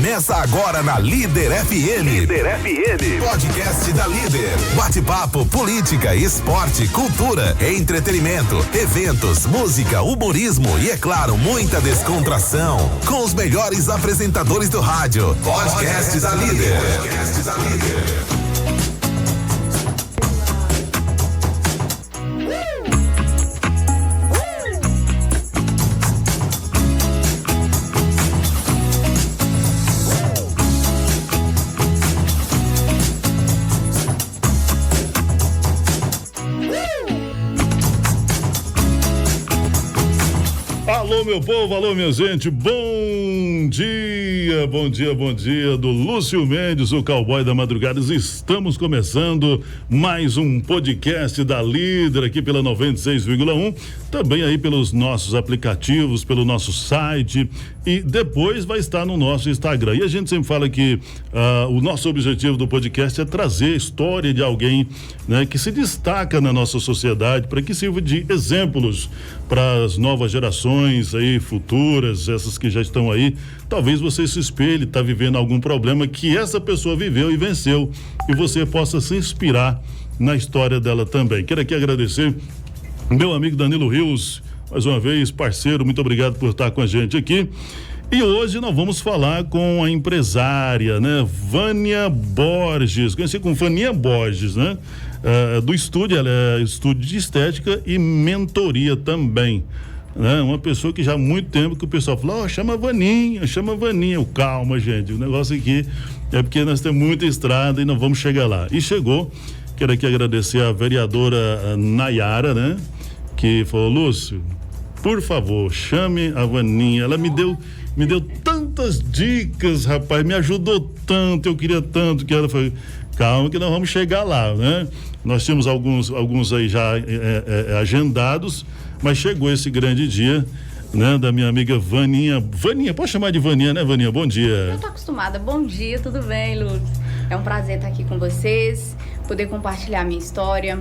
Começa agora na Líder FM. Líder FM. Podcast da Líder. Bate-papo, política, esporte, cultura, entretenimento, eventos, música, humorismo e, é claro, muita descontração. Com os melhores apresentadores do rádio. Podcast da Líder. Podcast da Líder. Alô, meu povo, alô, minha gente, bom dia do Lúcio Mendes, o cowboy da madrugada. Estamos começando mais um podcast da Líder aqui pela 96,1, também aí pelos nossos aplicativos, pelo nosso site e depois vai estar no nosso Instagram. E a gente sempre fala que o nosso objetivo do podcast é trazer a história de alguém, né, que se destaca na nossa sociedade, para que sirva de exemplos para as novas gerações aí futuras, essas que já estão aí. Talvez você se espelhe, está vivendo algum problema que essa pessoa viveu e venceu, e você possa se inspirar na história dela também. Quero aqui agradecer meu amigo Danilo Rios, mais uma vez, parceiro, muito obrigado por estar com a gente aqui. E hoje nós vamos falar com a empresária, né, Vânia Borges, conhecida como Vaninha Borges, né? Do estúdio, ela é estúdio de estética e mentoria também, né? Uma pessoa que já há muito tempo que o pessoal fala, chama Vaninha. Calma, gente, o negócio aqui é porque nós temos muita estrada e nós vamos chegar lá. E chegou. Quero aqui agradecer a vereadora Nayara, né? Que falou, Lúcio, por favor, chame a Vaninha. Ela me deu tantas dicas, rapaz, me ajudou tanto, eu queria tanto que ela foi. Calma que nós vamos chegar lá, né? Nós tínhamos alguns aí já agendados, mas chegou esse grande dia, né? Da minha amiga Vaninha, pode chamar de Vaninha, né, Vaninha? Bom dia. Eu tô acostumada. Bom dia, tudo bem, Lúcio? É um prazer estar aqui com vocês, poder compartilhar a minha história.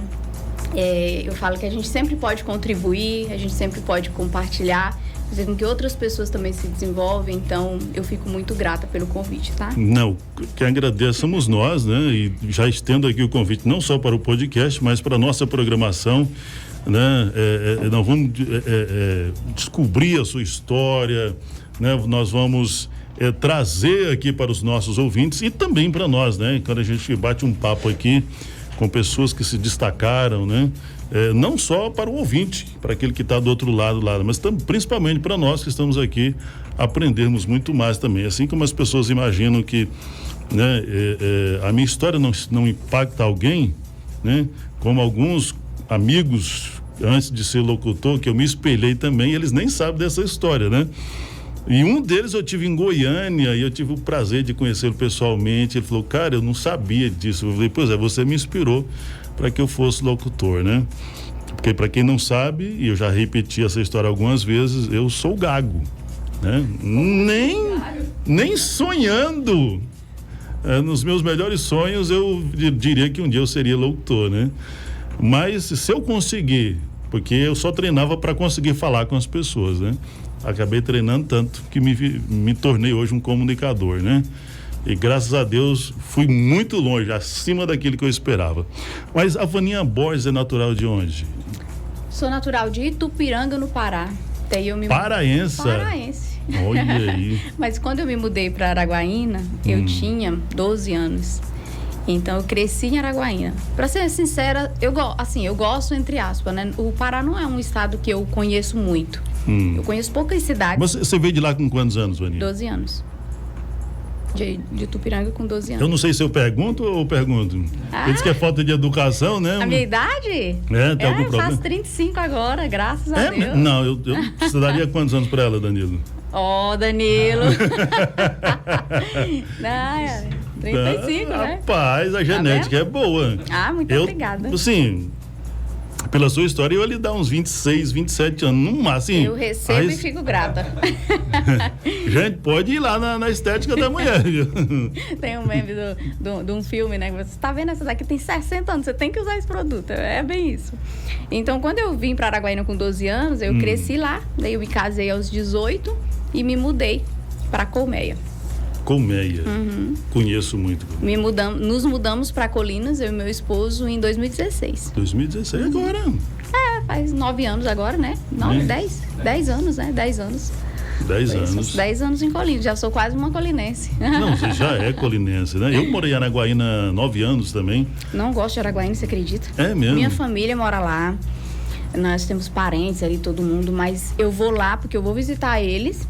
Eu falo que a gente sempre pode contribuir, a gente sempre pode compartilhar, fazer com que outras pessoas também se desenvolvem, então eu fico muito grata pelo convite, tá? Não, quem agradece somos nós, né? E já estendo aqui o convite não só para o podcast, mas para a nossa programação, né? Nós vamos descobrir a sua história, né? Nós vamos trazer aqui para os nossos ouvintes e também para nós, né? Quando a gente bate um papo aqui com pessoas que se destacaram, né? Não só para o ouvinte, para aquele que está do outro lado, mas principalmente para nós que estamos aqui aprendermos muito mais também. Assim como as pessoas imaginam que, né, a minha história não impacta alguém, né? Como alguns amigos, antes de ser locutor, que eu me espelhei também, eles nem sabem dessa história, né? E um deles eu tive em Goiânia e eu tive o prazer de conhecê-lo pessoalmente. Ele falou, cara, eu não sabia disso. Eu falei, pois é, você me inspirou para que eu fosse locutor, né? Porque para quem não sabe, e eu já repeti essa história algumas vezes, eu sou gago, né? Nem sonhando. Nos meus melhores sonhos eu diria que um dia eu seria locutor, né? Mas se eu conseguir, porque eu só treinava para conseguir falar com as pessoas, né? Acabei treinando tanto que me tornei hoje um comunicador, né? E graças a Deus fui muito longe, acima daquilo que eu esperava. Mas a Vaninha Borges é natural de onde? Sou natural de Itupiranga, no Pará. Daí eu me Paraense. Olha aí. Mas quando eu me mudei para Araguaína, eu tinha 12 anos. Então eu cresci em Araguaína. Para ser sincera, eu gosto entre aspas, né? O Pará não é um estado que eu conheço muito. Eu conheço poucas cidades. Mas você veio de lá com quantos anos, Vaninha? 12 anos. De Itupiranga com 12 anos. Eu não sei se eu pergunto ou pergunto. Ele diz que é falta de educação, né? A minha idade? Tem algum problema? Eu faço 35 agora, graças a Deus. Não, eu daria quantos anos para ela, Danilo? Danilo. 35, né? Rapaz, a genética é boa. Muito obrigada. Assim, pela sua história, eu ia lhe dar uns 26, 27 anos, no máximo. Eu recebo e fico grata. Gente, pode ir lá na estética da mulher. Tem um meme de um filme, né? Você tá vendo essa daqui, tem 60 anos, você tem que usar esse produto. É bem isso. Então, quando eu vim para Araguaína com 12 anos, eu cresci lá. Daí eu me casei aos 18 e me mudei para Colmeia. Colmeia. Conheço muito. Nos mudamos para Colinas, eu e meu esposo, em 2016. 2016 agora. Faz 9 anos agora, né? 10 anos, né? 10 anos. 10 anos. 10 anos em Colinas, já sou quase uma colinense. Não, você já é colinense, né? Eu morei em Araguaína 9 anos também. Não gosto de Araguaína, você acredita? É mesmo? Minha família mora lá, nós temos parentes ali, todo mundo, mas eu vou lá porque eu vou visitar eles.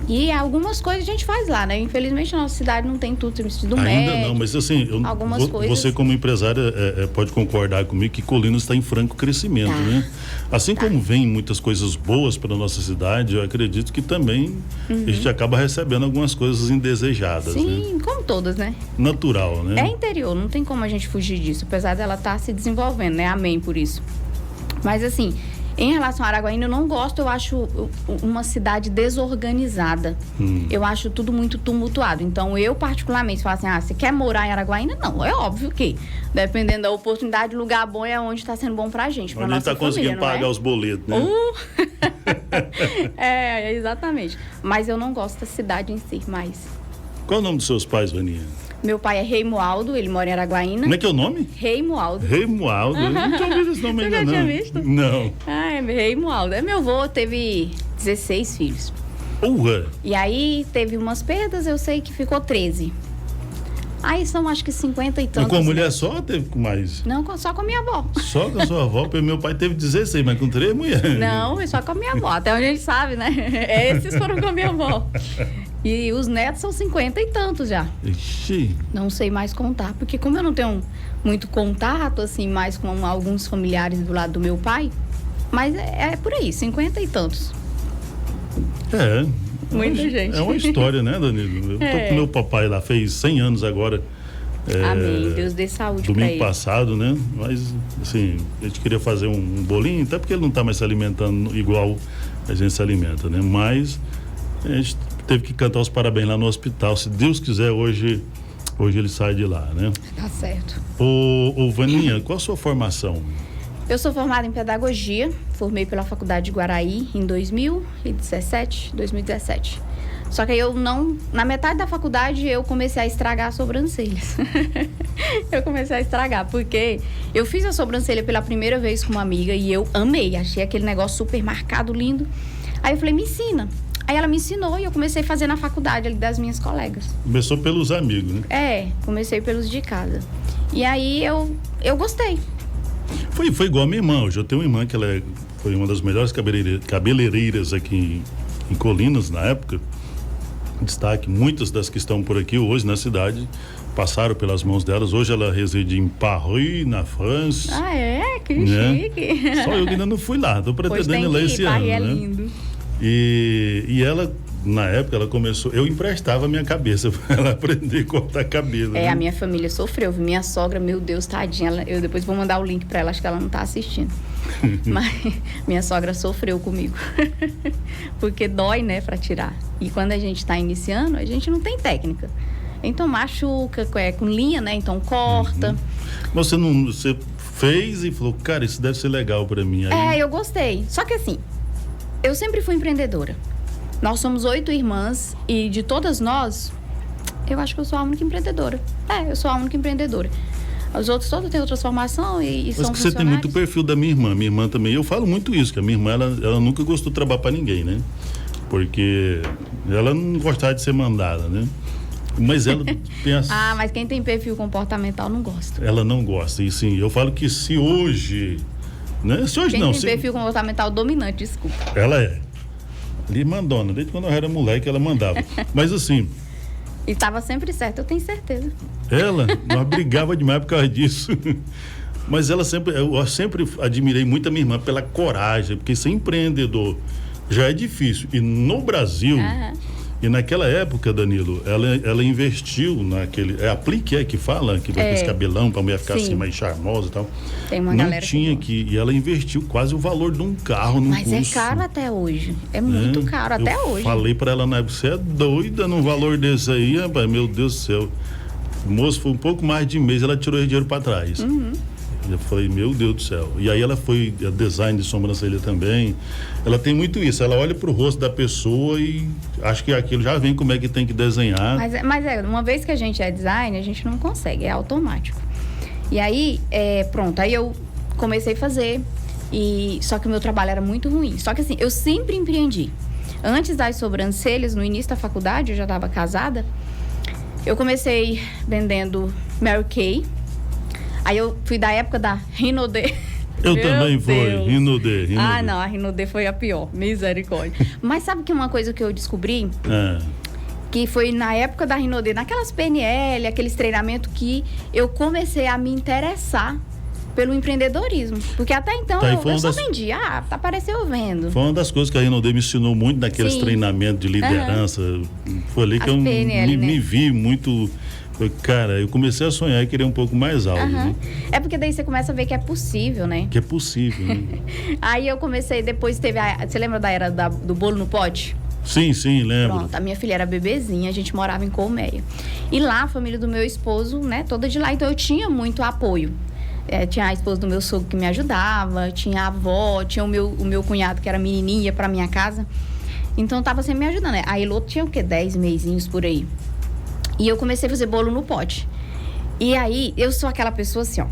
E algumas coisas a gente faz lá, né? Infelizmente, a nossa cidade não tem tudo, do Ainda médico, não, mas assim, algumas coisas. Você como empresária pode concordar comigo que Colinas está em franco crescimento, né? Assim como vem muitas coisas boas para a nossa cidade, eu acredito que também a gente acaba recebendo algumas coisas indesejadas. Sim, né? como todas, né? Natural, né? É interior, não tem como a gente fugir disso, apesar dela estar se desenvolvendo, né? Amém por isso. Mas assim, em relação a Araguaína, eu não gosto, eu acho uma cidade desorganizada. Eu acho tudo muito tumultuado. Então, eu particularmente falo assim, você quer morar em Araguaína? Não, é óbvio que, dependendo da oportunidade, lugar bom é onde está sendo bom pra gente, pra onde nossa tá conseguindo pagar os boletos, né? Exatamente. Mas eu não gosto da cidade em si, mais. Qual é o nome dos seus pais, Vaninha? Meu pai é Reimualdo, ele mora em Araguaína. Como é que é o nome? Reimualdo. Reimualdo. Eu não tinha ouvido esse nome ainda, não. Você já tinha visto? Não. É Reimualdo. Meu avô teve 16 filhos. E aí teve umas perdas, eu sei que ficou 13. Aí são acho que 50 e tantos. Com a mulher só ou teve com mais? Não, só com a minha avó. Só com a sua avó? Porque meu pai teve 16, mas com 3 mulheres. Não, só com a minha avó. Até onde a gente sabe, né? Esses foram com a minha avó. E os netos são 50 e tantos já. Ixi. Não sei mais contar, porque como eu não tenho muito contato, assim, mais com alguns familiares do lado do meu pai, mas é por aí, 50 e tantos. Muita gente. É uma história, né, Danilo? Eu tô com meu papai lá, fez 100 anos agora. Amém, Deus dê saúde pra ele. Domingo passado, né? Mas, assim, a gente queria fazer um bolinho, até porque ele não tá mais se alimentando igual a gente se alimenta, né? Mas a gente teve que cantar os parabéns lá no hospital. Se Deus quiser, hoje ele sai de lá, né? Tá certo. Ô Vaninha, qual a sua formação? Eu sou formada em pedagogia, formei pela Faculdade de Guaraí em 2017. Só que aí na metade da faculdade eu comecei a estragar as sobrancelhas. Eu comecei a estragar, porque eu fiz a sobrancelha pela primeira vez com uma amiga e eu amei, achei aquele negócio super marcado, lindo. Aí eu falei, me ensina. Aí ela me ensinou e eu comecei a fazer na faculdade ali das minhas colegas. Começou pelos amigos, né? Comecei pelos de casa. E aí eu gostei. Foi igual a minha irmã. Hoje eu tenho uma irmã que ela foi uma das melhores cabeleireiras aqui em Colinas na época. Destaque, muitas das que estão por aqui hoje na cidade passaram pelas mãos delas. Hoje ela reside em Paris, na França. Que chique. Só eu que ainda não fui lá, tô pretendendo ir lá esse ano. Paris é né? lindo. E ela, na época, ela começou, eu emprestava a minha cabeça para ela aprender a cortar cabelo. A minha família sofreu, minha sogra, meu Deus, tadinha, eu depois vou mandar o link para ela, acho que ela não tá assistindo. Mas minha sogra sofreu comigo, porque dói, né, para tirar. E quando a gente tá iniciando, a gente não tem técnica. Então machuca, com linha, né, então corta. Mas você fez e falou, cara, isso deve ser legal para mim. Aí... eu gostei, só que assim, eu sempre fui empreendedora. Nós somos 8 irmãs e de todas nós, eu acho que eu sou a única empreendedora. Eu sou a única empreendedora. Os outros todos têm outras formações e são funcionários. Você tem muito perfil da minha irmã. Minha irmã também. Eu falo muito isso, que a minha irmã, ela nunca gostou de trabalhar para ninguém, né? Porque ela não gostava de ser mandada, né? Mas ela pensa... mas quem tem perfil comportamental não gosta. Ela não gosta. E sim, eu falo que se hoje... Né? Se hoje quem não... tem perfil comportamental dominante, desculpa. Ela é. Ali mandona. Desde quando eu era moleque, ela mandava. Mas assim... E estava sempre certo, eu tenho certeza. Nós brigava demais por causa disso. Mas eu sempre admirei muito a minha irmã pela coragem, porque ser empreendedor já é difícil. E no Brasil, e naquela época, Danilo, ela investiu naquele... Aplique que fala, que vai esse cabelão pra mulher ficar assim mais charmosa e tal. Tem uma galera que e ela investiu quase o valor de um carro num curso. Mas é caro até hoje. É muito caro até hoje. Falei pra ela na época, você é doida num valor desse aí, rapaz? Meu Deus do céu. O moço foi um pouco mais de mês, ela tirou esse dinheiro pra trás. Eu falei, meu Deus do céu. E aí ela foi design de sobrancelha também. Ela tem muito isso, ela olha pro rosto da pessoa e acha que aquilo já vem como é que tem que desenhar. Mas uma vez que a gente é design, a gente não consegue, é automático. E aí, pronto, aí eu comecei a fazer, só que o meu trabalho era muito ruim. Só que assim, eu sempre empreendi. Antes das sobrancelhas, no início da faculdade, eu já estava casada, eu comecei vendendo Mary Kay. Aí eu fui da época da Rinode. Eu também fui, Rinode. Ah, não, a Rinode foi a pior, misericórdia. Mas sabe que uma coisa que eu descobri? Que foi na época da Rinode, naquelas PNL, aqueles treinamentos, que eu comecei a me interessar pelo empreendedorismo. Porque até então eu só vendia. Apareceu vendo. Foi uma das coisas que a Rinode me ensinou muito naqueles treinamentos de liderança. Foi ali que eu PNL, me vi muito... Cara, eu comecei a sonhar e querer um pouco mais alto. Né? É porque daí você começa a ver que é possível, né? Que é possível, né? Aí eu comecei, depois teve você lembra da era do bolo no pote? Sim, lembro. Pronto, a minha filha era bebezinha, a gente morava em Colmeia. E lá, a família do meu esposo, né, toda de lá, então eu tinha muito apoio. Tinha a esposa do meu sogro que me ajudava, tinha a avó, tinha o meu cunhado que era menininha, ia pra minha casa. Então tava sempre me ajudando, né? A Elô tinha o quê? 10 mesinhos por aí. E eu comecei a fazer bolo no pote. E aí, eu sou aquela pessoa assim, ó.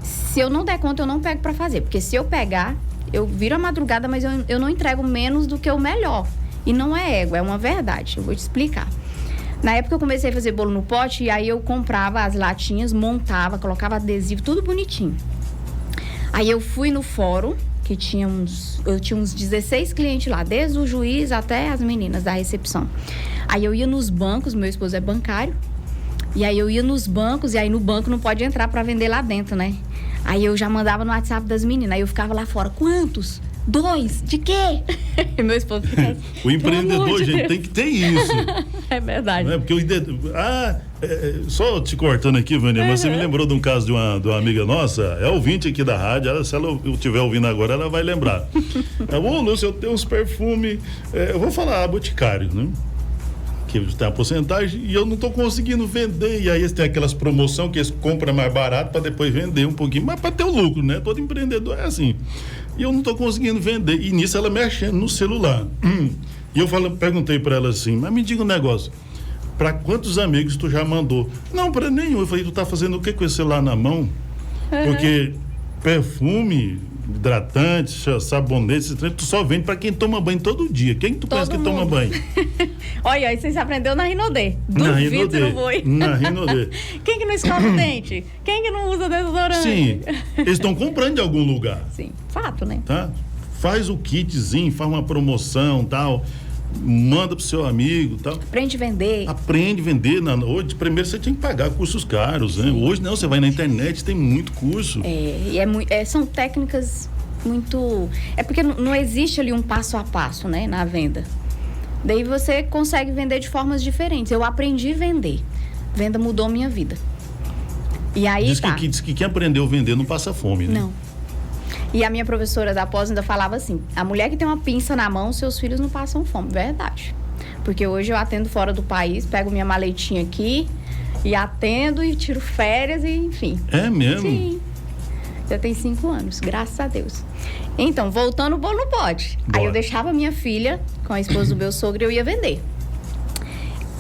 Se eu não der conta, eu não pego pra fazer. Porque se eu pegar, eu viro a madrugada, mas eu não entrego menos do que o melhor. E não é ego, é uma verdade. Eu vou te explicar. Na época, eu comecei a fazer bolo no pote. E aí, eu comprava as latinhas, montava, colocava adesivo, tudo bonitinho. Aí, eu fui no fórum, que eu tinha uns 16 clientes lá. Desde o juiz até as meninas da recepção. Aí eu ia nos bancos, meu esposo é bancário, e aí eu ia nos bancos, e aí no banco não pode entrar pra vender lá dentro, né? Aí eu já mandava no WhatsApp das meninas, aí eu ficava lá fora, quantos? 2? De quê? E meu esposo ficava assim, o empreendedor, gente, tem que ter isso. É verdade. Não é porque só te cortando aqui, Vânia, mas você me lembrou de um caso de uma amiga nossa, é ouvinte aqui da rádio, se ela estiver ouvindo agora, ela vai lembrar. Lúcio, eu tenho uns perfumes, eu vou falar Boticário, né? Que tem a porcentagem e eu não estou conseguindo vender. E aí tem aquelas promoções que eles compram mais barato para depois vender um pouquinho, mas para ter o lucro, né? Todo empreendedor é assim. E eu não estou conseguindo vender. E nisso ela mexendo no celular. E eu perguntei para ela assim, mas me diga um negócio, para quantos amigos tu já mandou? Não, para nenhum. Eu falei, tu tá fazendo o que com esse celular na mão? Porque perfume, hidratante, sabonete, tu só vende pra quem toma banho todo dia. Quem tu conhece que toma banho? Olha, aí você aprendeu na Rinode. Duvido que não foi. Na Rinode. Quem que não escova o dente? Quem que não usa desodorante? Sim, eles estão comprando de algum lugar. Sim, fato, né? Tá? Faz o kitzinho, faz uma promoção, tal, manda pro seu amigo, tal. Aprende a vender. Hoje, primeiro você tinha que pagar cursos caros, né? Hoje não, você vai na internet, tem muito curso. São técnicas muito... É porque não existe ali um passo a passo, né, na venda. Daí você consegue vender de formas diferentes. Eu aprendi a vender. Venda mudou minha vida. E aí diz que quem aprendeu a vender não passa fome, né? Não. E a minha professora da pós ainda falava assim, a mulher que tem uma pinça na mão, seus filhos não passam fome. Verdade. Porque hoje eu atendo fora do país, pego minha maletinha aqui e atendo e tiro férias e enfim. É mesmo? Sim. Já tem 5 anos, graças a Deus. Então, voltando o bolo no pote. Bora. Aí eu deixava minha filha com a esposa do meu sogro e eu ia vender.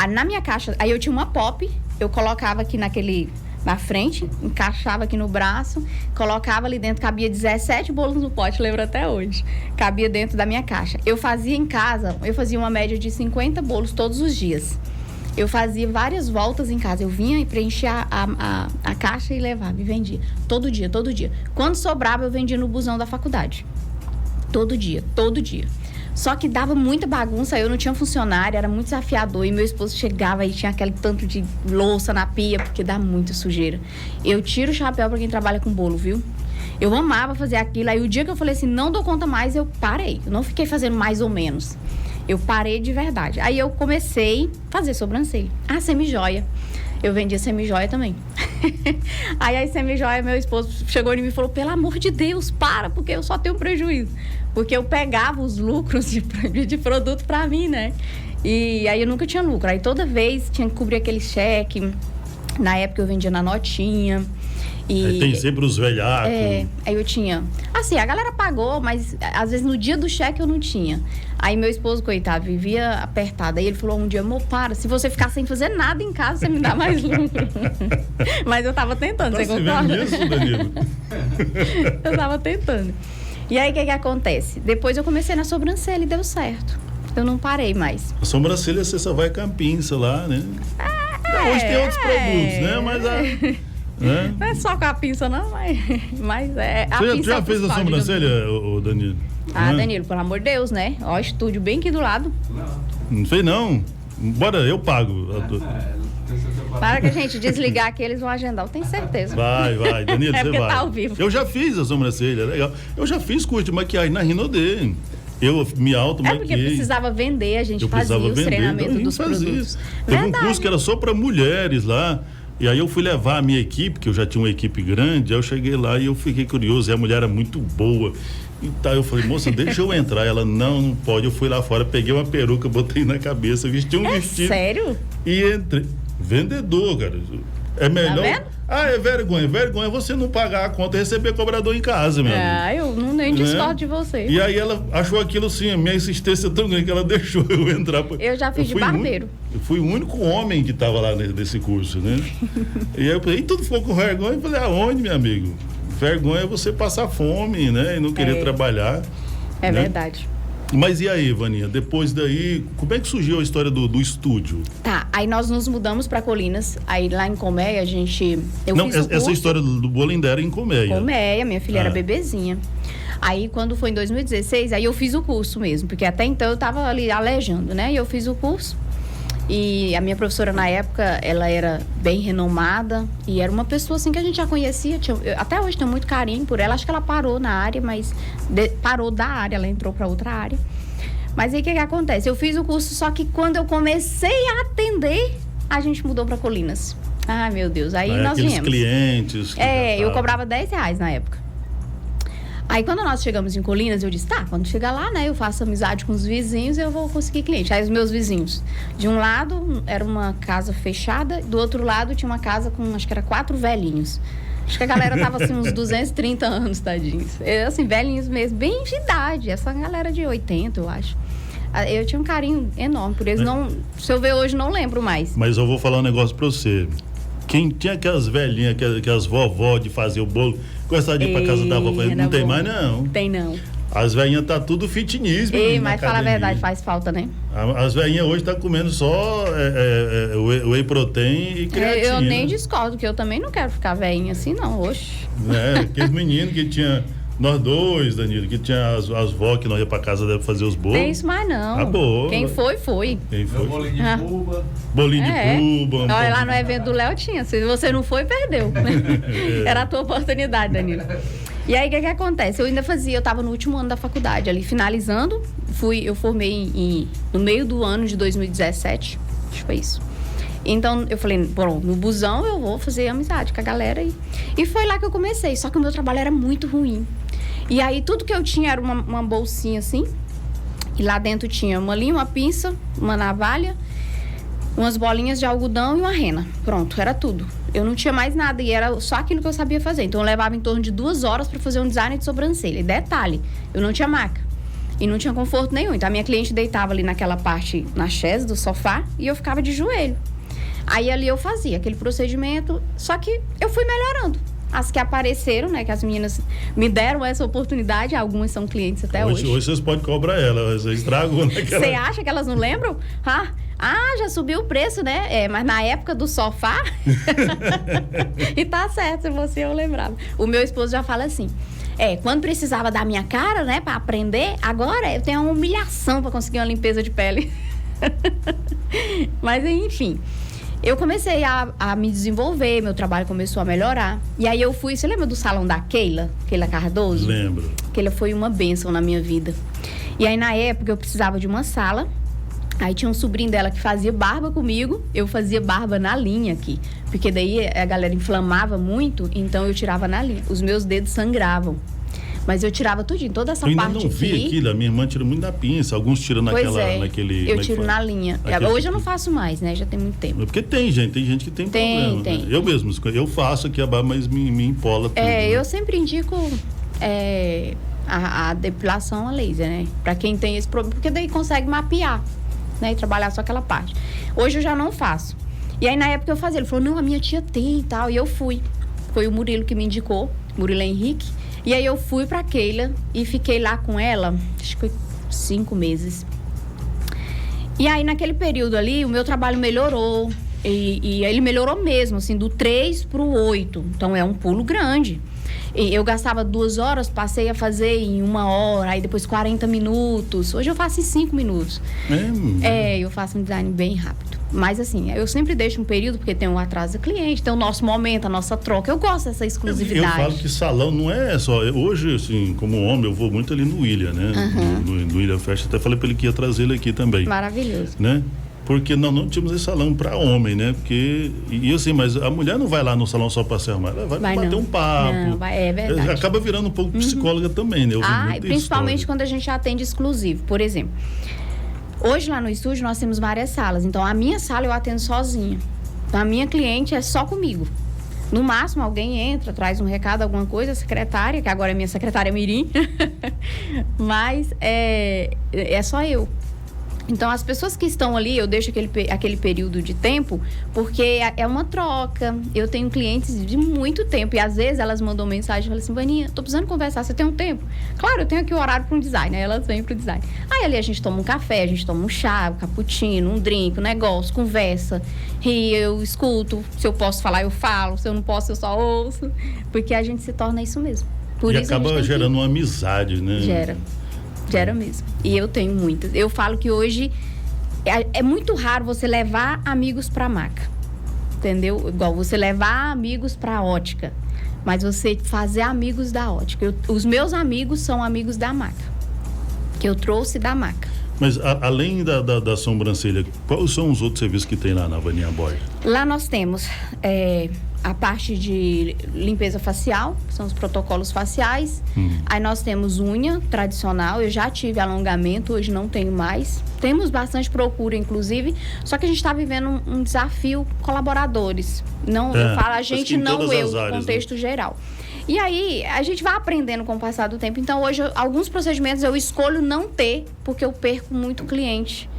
Na minha caixa, aí eu tinha uma pop, eu colocava aqui na frente, encaixava aqui no braço, colocava ali dentro, cabia 17 bolos no pote, lembro até hoje. Cabia dentro da minha caixa. Eu fazia em casa, uma média de 50 bolos todos os dias. Eu fazia várias voltas em casa. Eu vinha e preenchia a caixa e levava e vendia. Todo dia. Quando sobrava, eu vendia no busão da faculdade. Todo dia. Só que dava muita bagunça, eu não tinha funcionário, era muito desafiador. E meu esposo chegava e tinha aquele tanto de louça na pia, porque dá muita sujeira. Eu tiro o chapéu pra quem trabalha com bolo, viu? Eu amava fazer aquilo. Aí o dia que eu falei assim, não dou conta mais, eu parei. Eu não fiquei fazendo mais ou menos. Eu parei de verdade. Aí eu comecei a fazer sobrancelha. Semijoia. Eu vendia semijoia também. Aí a semijoia, meu esposo chegou em mim e falou, pelo amor de Deus, para, porque eu só tenho prejuízo. Porque eu pegava os lucros de produto pra mim, né? E aí eu nunca tinha lucro. Aí toda vez tinha que cobrir aquele cheque. Na época eu vendia na notinha. Aí tem sempre os velhacos. Aí eu tinha... Assim, a galera pagou, mas às vezes no dia do cheque eu não tinha. Aí meu esposo, coitado, vivia apertado. Aí ele falou um dia, amor, para, se você ficar sem fazer nada em casa, você me dá mais lucro. Mas eu tava tentando, você concorda? Isso, Danilo? Eu tava tentando. E aí, o que acontece? Depois eu comecei na sobrancelha e deu certo. Eu não parei mais. A sobrancelha você só vai campinça lá, né? Hoje tem outros produtos, né? Mas não é só com a pinça, não, mas é... Você já fez a sobrancelha, Danilo? Danilo, pelo amor de Deus, né? Ó, estúdio bem aqui do lado. Não fez, não? Bora, eu pago. Para que a gente desligar aqui, eles vão agendar, eu tenho certeza. Vai, Danilo, você vai. Tá ao vivo. Eu já fiz a sobrancelha, legal. Eu já fiz curso de maquiagem na Rinodê. Eu me auto-maquiei. Porque precisava vender, a gente fazia os treinamentos dos produtos. Teve um curso que era só para mulheres lá. E aí eu fui levar a minha equipe, que eu já tinha uma equipe grande, aí eu cheguei lá e eu fiquei curioso, e a mulher era muito boa. E tá, eu falei, moça, deixa eu entrar. Ela, não pode. Eu fui lá fora, peguei uma peruca, botei na cabeça, vesti um vestido. Sério? E entrei. Vendedor, cara. É melhor. Tá vendo? É vergonha. Vergonha é você não pagar a conta e receber cobrador em casa, meu amigo. Eu nem discordo de você. E aí ela achou aquilo assim, a minha insistência tão grande que ela deixou eu entrar. Eu já fiz de barbeiro. Eu fui o único homem que estava lá nesse curso, né? E aí eu falei, e tudo ficou com vergonha. Eu falei, aonde, meu amigo? Vergonha é você passar fome, né? E não querer trabalhar. É verdade. Mas e aí, Vaninha, depois daí, como é que surgiu a história do estúdio? Tá, aí nós nos mudamos para Colinas, aí lá em Colmeia eu fiz o curso. Essa história do bolo ainda era em Colmeia. Colmeia, minha filha era bebezinha. Aí quando foi em 2016, aí eu fiz o curso mesmo, porque até então eu tava ali alejando, né? E eu fiz o curso. E a minha professora na época, ela era bem renomada e era uma pessoa assim que a gente já conhecia, até hoje tenho muito carinho por ela. Acho que ela parou na área, mas parou da área, ela entrou para outra área. Mas aí o que acontece? Eu fiz o curso, só que quando eu comecei a atender, a gente mudou para Colinas. Ai, meu Deus, aí nós viemos. Clientes. Eu cobrava R$10 na época. Aí, quando nós chegamos em Colinas, eu disse, tá, quando chegar lá, né, eu faço amizade com os vizinhos e eu vou conseguir cliente. Aí, os meus vizinhos, de um lado, era uma casa fechada, do outro lado, tinha uma casa com, acho que era 4 velhinhos. Acho que a galera tava, assim, uns 230 anos, tadinhos. Assim, velhinhos mesmo, bem de idade. Essa galera de 80, eu acho. Eu tinha um carinho enorme por eles. Não, se eu ver hoje, não lembro mais. Mas eu vou falar um negócio pra você. Quem tinha aquelas velhinhas, aquelas vovó de fazer o bolo, gostava de ir pra casa da avó, não tem mais, não. Tem, não. As velhinhas tá tudo fitness, mas fala a verdade, faz falta, né? As velhinhas hoje tá comendo só whey protein e creatina. Eu nem discordo, que eu também não quero ficar velhinha assim, não, oxe. Aqueles meninos que tinha... Nós dois, Danilo, que tinha as vó que nós ia pra casa deve fazer os bolos. Tem isso mais não. Acabou. Quem foi. Quem foi? Bolinho de buba. Bolinho de buba. Olha, lá no evento do Léo tinha. Se você não foi, perdeu. Era a tua oportunidade, Danilo. E aí, o que acontece? Eu tava no último ano da faculdade, ali finalizando. Eu formei no meio do ano de 2017. Acho que foi isso. Então, eu falei, bom, no busão eu vou fazer amizade com a galera. E foi lá que eu comecei. Só que o meu trabalho era muito ruim. E aí, tudo que eu tinha era uma bolsinha assim. E lá dentro tinha uma linha, uma pinça, uma navalha, umas bolinhas de algodão e uma rena. Pronto, era tudo. Eu não tinha mais nada e era só aquilo que eu sabia fazer. Então, eu levava em torno de 2 horas para fazer um design de sobrancelha. E detalhe, eu não tinha maca. E não tinha conforto nenhum. Então, a minha cliente deitava ali naquela parte, na chaise do sofá, e eu ficava de joelho. Aí, ali eu fazia aquele procedimento, só que eu fui melhorando. As que apareceram, né, que as meninas me deram essa oportunidade, algumas são clientes até hoje. Hoje vocês podem cobrar elas, vocês estragam naquela... Você acha que elas não lembram? Já subiu o preço, né? Mas na época do sofá... E tá certo, se você eu lembrava. O meu esposo já fala assim... quando precisava da minha cara, né, pra aprender, agora eu tenho uma humilhação pra conseguir uma limpeza de pele. Mas, enfim... Eu comecei a me desenvolver, meu trabalho começou a melhorar. E aí eu fui... Você lembra do salão da Keila Cardoso? Lembro. Keila foi uma bênção na minha vida. E aí, na época, eu precisava de uma sala. Aí tinha um sobrinho dela que fazia barba comigo. Eu fazia barba na linha aqui. Porque daí a galera inflamava muito, então eu tirava na linha. Os meus dedos sangravam. Mas eu tirava tudinho, toda essa parte aqui. Eu ainda não vi aquilo, a minha irmã tira muito da pinça, alguns tiram naquele... Eu tiro na linha. Hoje eu não faço mais, né? Já tem muito tempo. Porque tem gente que tem problema. Tem. Né? Eu mesmo, eu faço aqui a barba, mas me empola tudo. Eu sempre indico a depilação a laser, né? Pra quem tem esse problema, porque daí consegue mapear, né? E trabalhar só aquela parte. Hoje eu já não faço. E aí na época eu fazia, ele falou, não, a minha tia tem e tal, e eu fui. Foi o Murilo que me indicou, Murilo Henrique. E aí eu fui pra Keila e fiquei lá com ela, acho que foi 5 meses. E aí naquele período ali, o meu trabalho melhorou. E ele melhorou mesmo, assim, do 3 pro 8. Então é um pulo grande. E eu gastava 2 horas, passei a fazer em 1 hora, aí depois 40 minutos. Hoje eu faço em 5 minutos. Eu faço um design bem rápido. Mas assim, eu sempre deixo um período, porque tem um atraso do cliente, tem o nosso momento, a nossa troca. Eu gosto dessa exclusividade. Eu falo que salão não é só... Hoje, assim, como homem, eu vou muito ali no William, né? No William Fest. Até falei pra ele que ia trazer ele aqui também. Maravilhoso. Né? Porque não tínhamos esse salão para homem, né? Porque, assim, mas a mulher não vai lá no salão só para se arrumar, ela vai bater um papo. Não, é verdade. Acaba virando um pouco psicóloga também, né? Principalmente quando a gente atende exclusivo. Por exemplo, hoje lá no estúdio nós temos várias salas. Então, a minha sala eu atendo sozinha. Então, a minha cliente é só comigo. No máximo, alguém entra, traz um recado, alguma coisa, a secretária, que agora é minha secretária Mirim. Mas é só eu. Então, as pessoas que estão ali, eu deixo aquele período de tempo, porque é uma troca. Eu tenho clientes de muito tempo e, às vezes, elas mandam mensagem e falam assim, Vaninha, tô precisando conversar, você tem um tempo? Claro, eu tenho aqui o horário para um design, né? Elas vêm para o design. Aí, ali, a gente toma um café, a gente toma um chá, um cappuccino, um drink, um negócio, conversa. E eu escuto, se eu posso falar, eu falo. Se eu não posso, eu só ouço. Porque a gente se torna isso mesmo. Por isso acaba gerando uma amizade, né? Gera mesmo. E eu tenho muitas. Eu falo que hoje é muito raro você levar amigos pra maca. Entendeu? Igual você levar amigos pra ótica. Mas você fazer amigos da ótica. Os meus amigos são amigos da maca. Que eu trouxe da maca. Mas além da sobrancelha, quais são os outros serviços que tem lá na Vaninha Borges? Lá nós temos a parte de limpeza facial, que são os protocolos faciais. Aí nós temos unha tradicional, eu já tive alongamento, hoje não tenho mais. Temos bastante procura, inclusive, só que a gente está vivendo um desafio colaboradores. Não, eu falo a gente, não eu, no contexto geral. E aí, a gente vai aprendendo com o passar do tempo. Então, hoje, alguns procedimentos eu escolho não ter, porque eu perco muito cliente.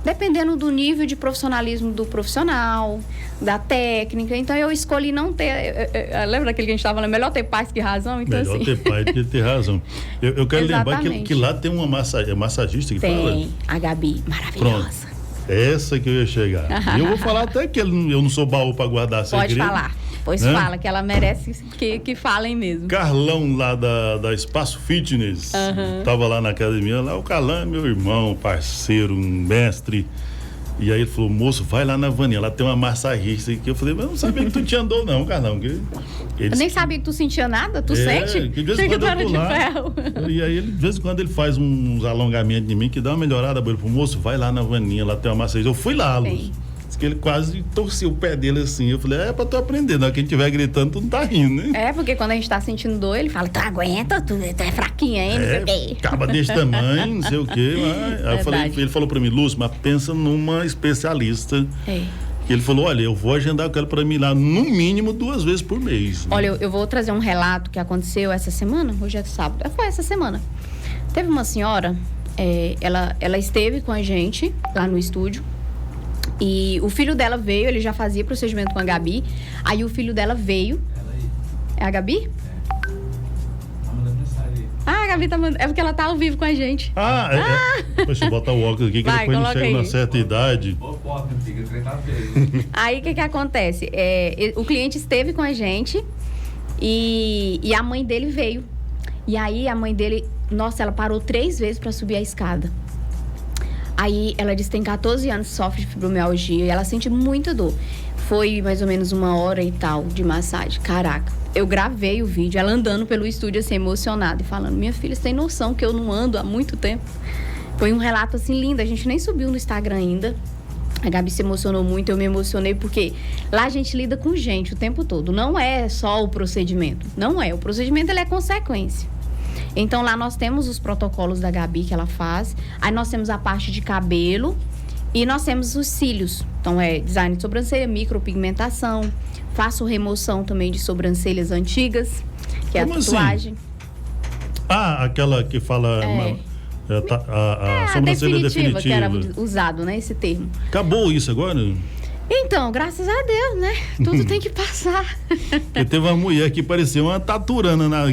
Dependendo do nível de profissionalismo do profissional, da técnica. Então, eu escolhi não ter... lembra daquele que a gente estava falando? Melhor ter paz que razão? Então, melhor ter paz que ter razão. Eu quero lembrar que lá tem uma massagista que fala... Tem, a Gabi, maravilhosa. Pronto. Essa que eu ia chegar. E eu vou falar até que eu não sou baú para guardar segredo. Pode falar. Pois fala, que ela merece que falem mesmo. Carlão, lá da Espaço Fitness, tava lá na academia, lá o Carlão é meu irmão, parceiro, um mestre. E aí ele falou, moço, vai lá na Vaninha, lá tem uma massagista. Que eu falei, mas eu não sabia que tu tinha andou não, Carlão. Eu nem sabia que tu sentia nada, tu sente? Que de vez em quando eu tô lá. E aí, de vez em quando ele faz uns alongamentos de mim que dá uma melhorada. Ele falou, moço, vai lá na Vaninha, lá tem uma massagista. Eu fui lá, Luz. Que ele quase torceu o pé dele assim. Eu falei, é pra tu aprender, não. Quem estiver gritando, tu não tá rindo, né? Porque quando a gente tá sentindo dor, ele fala, tu aguenta, tu é fraquinha, hein? Não sei o quê. Acaba desse tamanho, não sei o quê. Aí eu falei, ele falou pra mim, Lúcio, mas pensa numa especialista. Que ele falou, olha, eu vou agendar aquela pra mim lá no mínimo 2 vezes por mês. Olha, eu vou trazer um relato que aconteceu essa semana, hoje é sábado, foi essa semana. Teve uma senhora, ela esteve com a gente lá no estúdio. E o filho dela veio, ele já fazia procedimento com a Gabi. Aí o filho dela veio. É a Gabi? Tá mandando mensagem. A Gabi tá mandando. É porque ela tá ao vivo com a gente. Deixa eu botar o óculos aqui, que vai, depois ele chega aí. Numa certa idade. Aí o que acontece? O cliente esteve com a gente e a mãe dele veio. E aí a mãe dele, nossa, ela parou 3 vezes pra subir a escada. Aí ela disse que tem 14 anos, sofre de fibromialgia e ela sente muita dor. Foi mais ou menos 1 hora e tal de massagem. Caraca, eu gravei o vídeo, ela andando pelo estúdio assim, emocionada e falando, minha filha, você tem noção que eu não ando há muito tempo? Foi um relato assim lindo, a gente nem subiu no Instagram ainda. A Gabi se emocionou muito, eu me emocionei, porque lá a gente lida com gente o tempo todo. Não é só o procedimento. Não é. O procedimento, ele é consequência. Então, lá nós temos os protocolos da Gabi que ela faz. Aí nós temos a parte de cabelo e nós temos os cílios. Então, é design de sobrancelha, micropigmentação. Faço remoção também de sobrancelhas antigas, que é a tatuagem. Assim? Ah, aquela que fala... a sobrancelha definitiva. Que era usado, né, esse termo. Acabou isso agora? Então, graças a Deus, né? Tudo tem que passar. Porque teve uma mulher que parecia uma taturana na...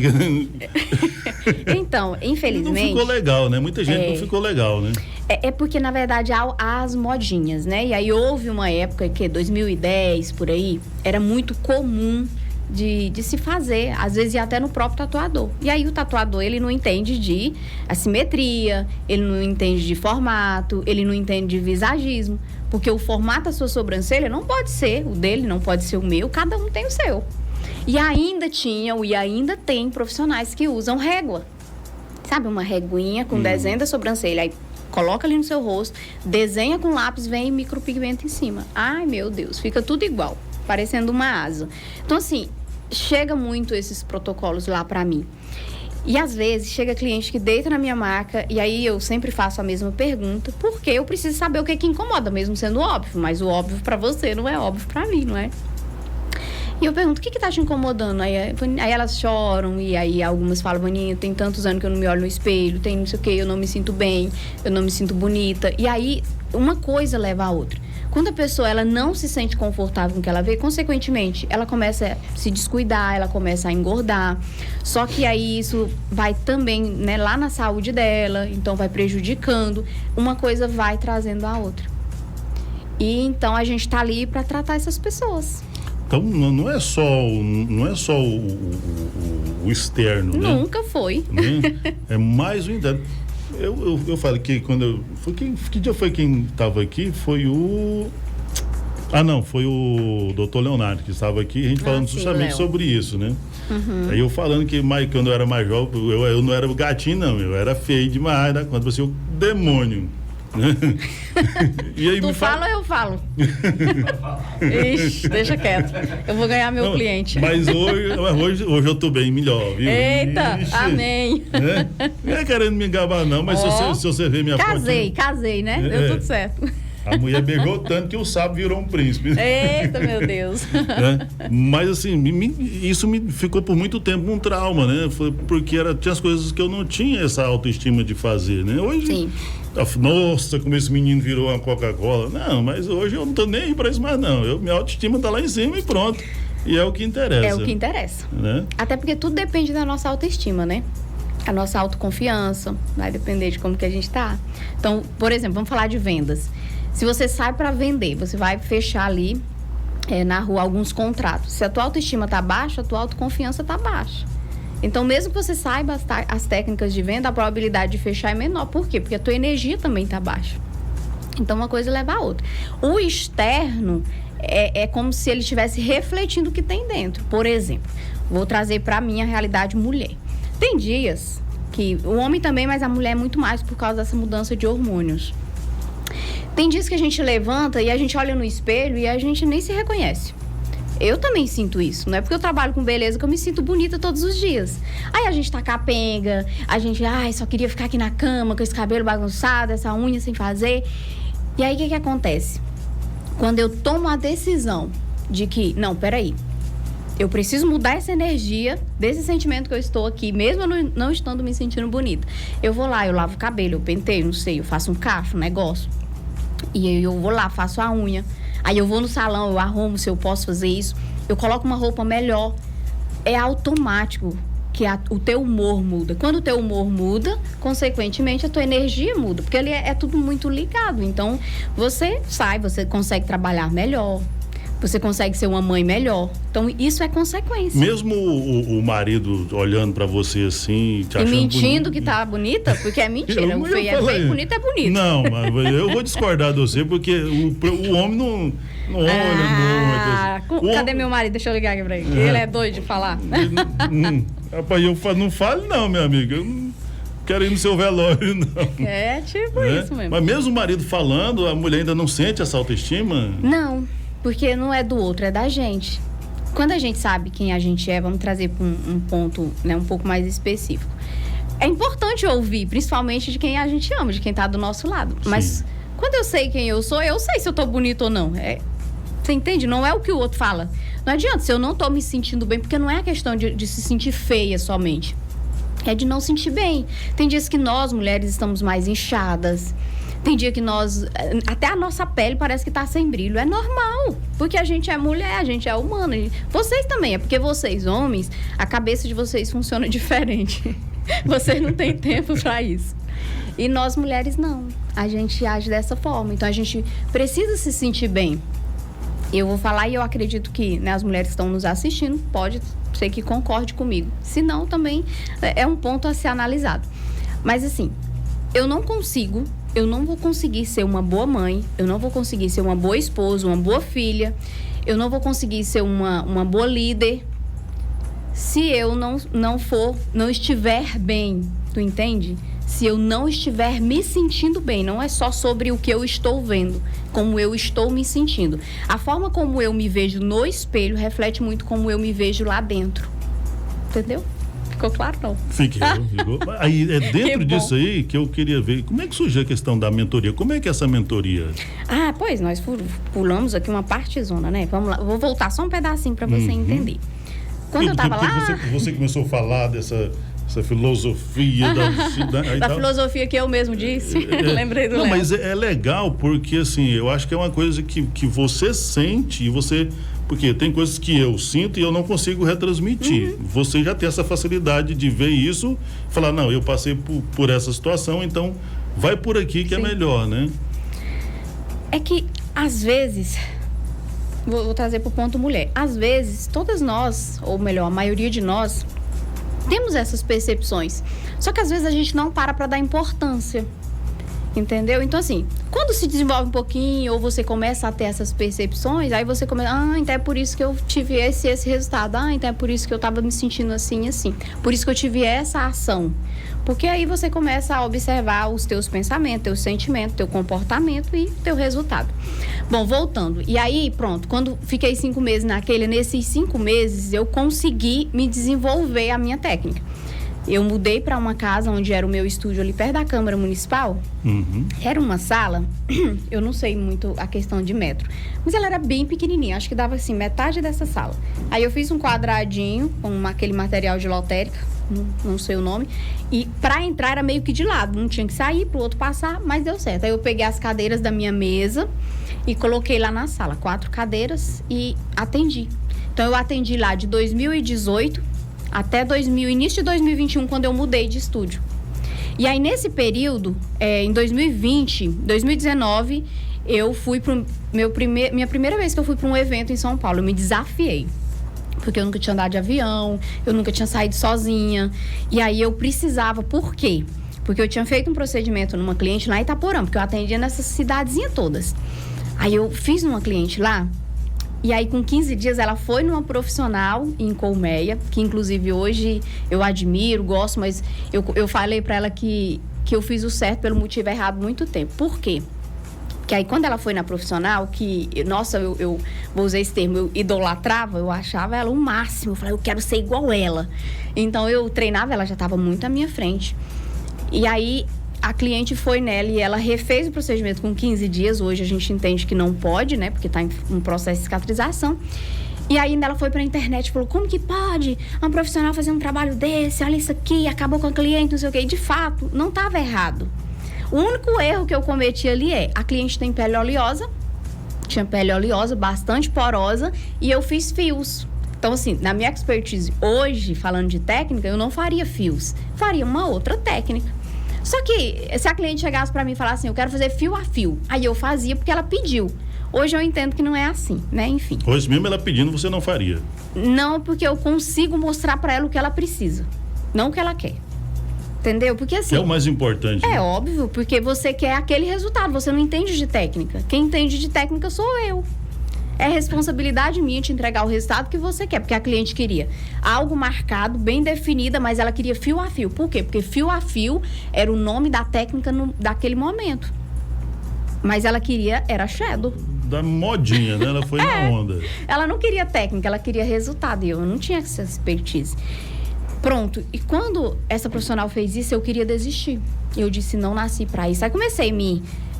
Então, infelizmente... Não ficou legal, né? Muita gente não ficou legal, né? É porque, na verdade, há as modinhas, né? E aí houve uma época, que 2010, por aí, era muito comum de se fazer, às vezes ia até no próprio tatuador. E aí o tatuador, ele não entende de assimetria, ele não entende de formato, ele não entende de visagismo, porque o formato da sua sobrancelha não pode ser o dele, não pode ser o meu, cada um tem o seu. E ainda tem profissionais que usam régua. Sabe, uma reguinha com desenho da sobrancelha, aí coloca ali no seu rosto, desenha com lápis, vem e micropigmenta em cima. Ai, meu Deus, fica tudo igual, parecendo uma asa. Então, assim, chega muito esses protocolos lá pra mim. E às vezes chega cliente que deita na minha maca e aí eu sempre faço a mesma pergunta, porque eu preciso saber o que incomoda, mesmo sendo óbvio, mas o óbvio pra você não é óbvio pra mim, não é? E eu pergunto, o que tá te incomodando? Aí elas choram, e aí algumas falam, Vaninha, tem tantos anos que eu não me olho no espelho, tem não sei o que, eu não me sinto bem, eu não me sinto bonita. E aí, uma coisa leva a outra. Quando a pessoa, ela não se sente confortável com o que ela vê, consequentemente, ela começa a se descuidar, ela começa a engordar. Só que aí isso vai também, né, lá na saúde dela, então vai prejudicando. Uma coisa vai trazendo a outra. E então a gente tá ali para tratar essas pessoas. Então, não é só o externo, né? Nunca foi. Né? É mais o interno. Eu falo que quando que dia foi quem estava aqui? Foi o... foi o doutor Leonardo que estava aqui, a gente falando justamente sobre isso, né? Uhum. Aí eu falando que quando eu era mais jovem, eu não era o gatinho, não. Eu era feio demais, né? Quando você o demônio. E aí tu fala ou eu falo? Ixi, deixa quieto. Eu vou ganhar meu cliente. Mas hoje eu tô bem melhor, viu? Eita, ixi, amém. Não é querendo me engabar, não, mas se você ver minha foto... Casei, né? Deu tudo certo. A mulher beijou tanto que o sábio virou um príncipe. Eita, meu Deus. Mas assim, isso me ficou por muito tempo um trauma, né? Porque tinha as coisas que eu não tinha essa autoestima de fazer, né? Hoje, sim. Nossa, como esse menino virou uma Coca-Cola. Não, mas hoje eu não tô nem aí pra isso mais, não. Minha autoestima tá lá em cima e pronto. E é o que interessa. É o que interessa. Né? Até porque tudo depende da nossa autoestima, né? A nossa autoconfiança vai depender de como que a gente tá. Então, por exemplo, vamos falar de vendas. Se você sai para vender, você vai fechar ali na rua alguns contratos. Se a tua autoestima tá baixa, a tua autoconfiança tá baixa. Então, mesmo que você saiba as técnicas de venda, a probabilidade de fechar é menor. Por quê? Porque a tua energia também tá baixa. Então, uma coisa leva a outra. O externo é como se ele estivesse refletindo o que tem dentro. Por exemplo, vou trazer para mim a realidade mulher. Tem dias que o homem também, mas a mulher é muito mais por causa dessa mudança de hormônios. Tem dias que a gente levanta e a gente olha no espelho e a gente nem se reconhece. Eu também sinto isso. Não é porque eu trabalho com beleza que eu me sinto bonita todos os dias. Aí a gente tá capenga, a gente, só queria ficar aqui na cama com esse cabelo bagunçado, essa unha sem fazer. E aí o que acontece? Quando eu tomo a decisão de que, não, peraí, eu preciso mudar essa energia desse sentimento que eu estou aqui, mesmo eu não estando me sentindo bonita. Eu vou lá, eu lavo o cabelo, eu penteio, não sei, eu faço um cacho, um negócio. E aí eu vou lá, faço a unha. Aí eu vou no salão, eu arrumo se eu posso fazer isso. Eu coloco uma roupa melhor. É automático que o teu humor muda. Quando o teu humor muda, consequentemente a tua energia muda. Porque ali é tudo muito ligado. Então, você consegue trabalhar melhor. Você consegue ser uma mãe melhor. Então, isso é consequência. Mesmo o marido olhando pra você assim, te achando mentindo que tá bonita, porque é mentira. O feio é feio, bonito é bonito. Não, mas eu vou discordar de você, porque o homem não olha muito. Cadê meu marido? Deixa eu ligar aqui pra ele. Ele é doido de falar. Rapaz, eu não falo não, minha amiga. quero ir no seu velório, não. É tipo isso mesmo. Mas mesmo o marido falando, a mulher ainda não sente essa autoestima? Não, porque não é do outro, é da gente. Quando a gente sabe quem a gente é, vamos trazer para um ponto, né, um pouco mais específico. É importante ouvir, principalmente de quem a gente ama, de quem está do nosso lado. Sim. Mas quando eu sei quem eu sei se eu tô bonito ou não. Você entende? Não é o que o outro fala. Não adianta, se eu não tô me sentindo bem, porque não é a questão de se sentir feia somente. É de não sentir bem. Tem dias que nós, mulheres, estamos mais inchadas. Tem dia que até a nossa pele parece que tá sem brilho. É normal, porque a gente é mulher, a gente é humana. Vocês também, é porque vocês, homens, a cabeça de vocês funciona diferente. Vocês não têm tempo para isso. E nós, mulheres, não. A gente age dessa forma. Então, a gente precisa se sentir bem. Eu vou falar e eu acredito que, né, as mulheres que estão nos assistindo, pode ser que concorde comigo. Se não, também é um ponto a ser analisado. Mas, assim, eu não vou conseguir ser uma boa mãe, eu não vou conseguir ser uma boa esposa, uma boa filha, eu não vou conseguir ser uma boa líder se eu não estiver bem, tu entende? Se eu não estiver me sentindo bem, não é só sobre o que eu estou vendo, como eu estou me sentindo. A forma como eu me vejo no espelho reflete muito como eu me vejo lá dentro. Entendeu? Ficou claro, não? Ficou. Aí é dentro disso aí que eu queria ver, como é que surgiu a questão da mentoria? Como é que é essa mentoria? Pois, nós pulamos aqui uma partezona, né? Vamos lá, vou voltar só um pedacinho para você entender. Quando eu tava lá... Você começou a falar dessa filosofia da filosofia que eu mesmo disse. Lembrei do Léo. Não, mas é legal porque, assim, eu acho que é uma coisa que você sente e você... Porque tem coisas que eu sinto e eu não consigo retransmitir. Você já tem essa facilidade de ver isso, falar, não, eu passei por essa situação, então vai por aqui que Sim. É melhor, né? É que, às vezes... Vou trazer para o ponto mulher. Às vezes, todas nós, ou melhor, a maioria de nós, temos essas percepções. Só que às vezes a gente não para dar importância. Entendeu? Então, assim, quando se desenvolve um pouquinho ou você começa a ter essas percepções, aí você começa, então é por isso que eu tive esse resultado. Então é por isso que eu estava me sentindo assim e assim. Por isso que eu tive essa ação. Porque aí você começa a observar os teus pensamentos, teus sentimentos, teu comportamento e teu resultado. Bom, voltando. E aí, pronto, quando fiquei 5 meses nesses 5 meses, eu consegui me desenvolver a minha técnica. Eu mudei para uma casa onde era o meu estúdio ali perto da Câmara Municipal. Era uma sala, eu não sei muito a questão de metro, mas ela era bem pequenininha, acho que dava assim, metade dessa sala. Aí eu fiz um quadradinho com aquele material de lotérica, não sei o nome, e para entrar era meio que de lado, não tinha que sair pro outro passar, mas deu certo. Aí eu peguei as cadeiras da minha mesa e coloquei lá na sala, 4 cadeiras e atendi. Então eu atendi lá de 2018 até início de 2021, quando eu mudei de estúdio. E aí, nesse período, em 2019, eu fui para minha primeira vez que eu fui para um evento em São Paulo. Eu me desafiei, porque eu nunca tinha andado de avião, eu nunca tinha saído sozinha. E aí, eu precisava. Por quê? Porque eu tinha feito um procedimento numa cliente lá em Itaporã, porque eu atendia nessas cidadezinhas todas. Aí, eu fiz numa cliente lá. E aí, com 15 dias, ela foi numa profissional em Colmeia, que inclusive hoje eu admiro, gosto, mas eu falei pra ela que eu fiz o certo pelo motivo errado há muito tempo. Por quê? Porque aí, quando ela foi na profissional, eu vou usar esse termo, eu idolatrava, eu achava ela o máximo. Eu falei, eu quero ser igual ela. Então, eu treinava, ela já estava muito à minha frente. E aí... A cliente foi nela e ela refez o procedimento com 15 dias. Hoje a gente entende que não pode, né? Porque está em um processo de cicatrização. E aí ela foi para a internet e falou, como que pode uma profissional fazer um trabalho desse? Olha isso aqui, acabou com a cliente, não sei o quê. E de fato, não estava errado. O único erro que eu cometi ali a cliente tem pele oleosa, tinha pele oleosa, bastante porosa, e eu fiz fios. Então, assim, na minha expertise hoje, falando de técnica, eu não faria fios, faria uma outra técnica. Só que, se a cliente chegasse pra mim e falasse assim, eu quero fazer fio a fio, aí eu fazia porque ela pediu. Hoje eu entendo que não é assim, né? Enfim. Hoje mesmo ela pedindo, você não faria? Não, porque eu consigo mostrar pra ela o que ela precisa, não o que ela quer. Entendeu? Porque assim... É o mais importante. É óbvio, porque você quer aquele resultado, você não entende de técnica. Quem entende de técnica sou eu. É responsabilidade minha te entregar o resultado que você quer, porque a cliente queria algo marcado, bem definida, mas ela queria fio a fio. Por quê? Porque fio a fio era o nome da técnica daquele momento. Mas ela queria, era shadow. Da modinha, né? Ela foi na onda. Ela não queria técnica, ela queria resultado. E eu não tinha essa expertise. Pronto. E quando essa profissional fez isso, eu queria desistir. Eu disse, não nasci pra isso. Aí comecei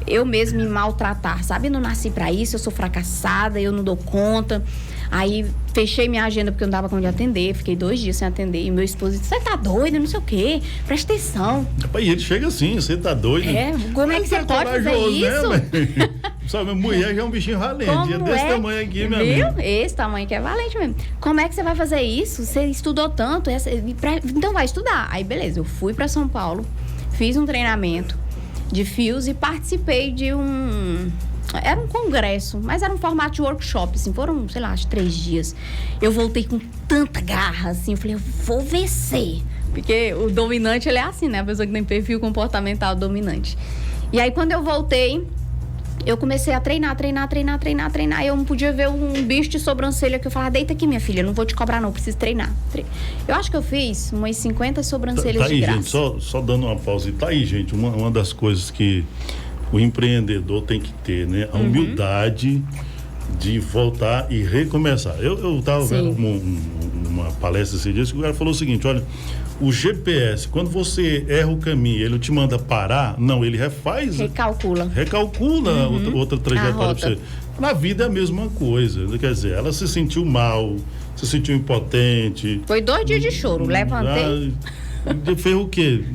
eu mesmo me maltratar, sabe? Eu não nasci pra isso, eu sou fracassada, eu não dou conta. Aí fechei minha agenda porque eu não dava conta de atender, fiquei 2 dias sem atender. E meu esposo disse, você tá doido, não sei o quê, presta atenção. Rapaz, e ele chega assim, você tá doido? Como é que você pode fazer isso? Né, sabe, mulher já é um bichinho valente, é desse tamanho aqui, meu amigo. Esse tamanho que é valente mesmo. Como é que você vai fazer isso? Você estudou tanto, então vai estudar. Aí beleza, eu fui pra São Paulo, fiz um treinamento de fios e participei de era um congresso, mas era um formato de workshop, assim, foram, sei lá, acho 3 dias. Eu voltei com tanta garra, assim, eu falei, eu vou vencer. Porque o dominante, ele é assim, né? A pessoa que tem perfil comportamental dominante. E aí, quando eu voltei, eu comecei a treinar. E eu não podia ver um bicho de sobrancelha que eu falava, deita aqui, minha filha, não vou te cobrar não, preciso treinar. Eu acho que eu fiz umas 50 sobrancelhas tá aí, de graça. gente, só dando uma pausa. Tá aí, gente, uma das coisas que o empreendedor tem que ter, né? A humildade de voltar e recomeçar. Eu tava vendo uma palestra esses dias que o cara falou o seguinte, olha, o GPS, quando você erra o caminho, ele te manda parar, não, ele refaz. Recalcula outra trajetória para você. Na vida é a mesma coisa, quer dizer, ela se sentiu mal, se sentiu impotente. Foi 2 dias de choro, levantei. Fez o quê?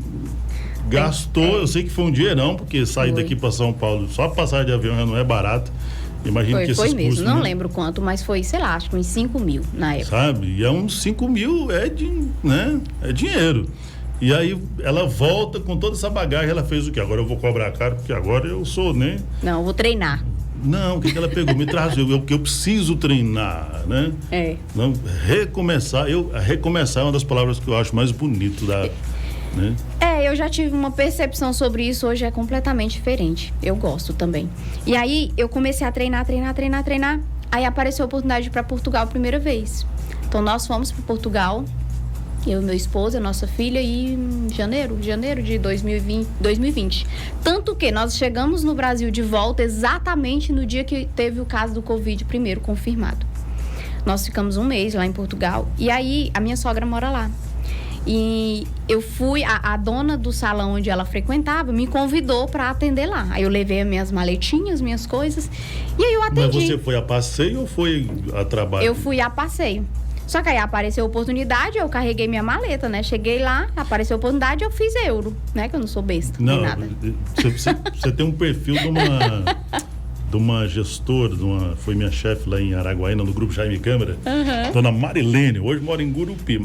Gastou, eu sei que foi um dinheirão, porque sair daqui para São Paulo, só passar de avião já não é barato. Imagino que esses foi mesmo, custos, não né? lembro quanto, mas foi, sei lá, acho que uns 5 mil na época. Sabe? E uns 5 mil é dinheiro. E aí ela volta com toda essa bagagem, ela fez o quê? Agora eu vou cobrar caro, porque agora eu sou, né? Não, eu vou treinar. Não, o que ela pegou? Me traz, eu preciso treinar, né? Não, recomeçar é uma das palavras que eu acho mais bonito da... Né? Eu já tive uma percepção sobre isso, hoje é completamente diferente. Eu gosto também. E aí, eu comecei a treinar. Aí apareceu a oportunidade de ir para Portugal a primeira vez. Então, nós fomos para Portugal, eu e meu esposo, a nossa filha, em janeiro de 2020. Tanto que nós chegamos no Brasil de volta exatamente no dia que teve o caso do Covid primeiro confirmado. Nós ficamos 1 mês lá em Portugal. E aí, a minha sogra mora lá. E eu fui, a dona do salão onde ela frequentava me convidou para atender lá. Aí eu levei as minhas maletinhas, minhas coisas, e aí eu atendi. Mas você foi a passeio ou foi a trabalho? Eu fui a passeio. Só que aí apareceu a oportunidade, eu carreguei minha maleta, né? Cheguei lá, apareceu a oportunidade, eu fiz euro, né? Que eu não sou besta, não, nem nada. Você tem um perfil de uma gestora, foi minha chefe lá em Araguaína, no grupo Jaime Câmara, dona Marilene, hoje mora em Gurupi.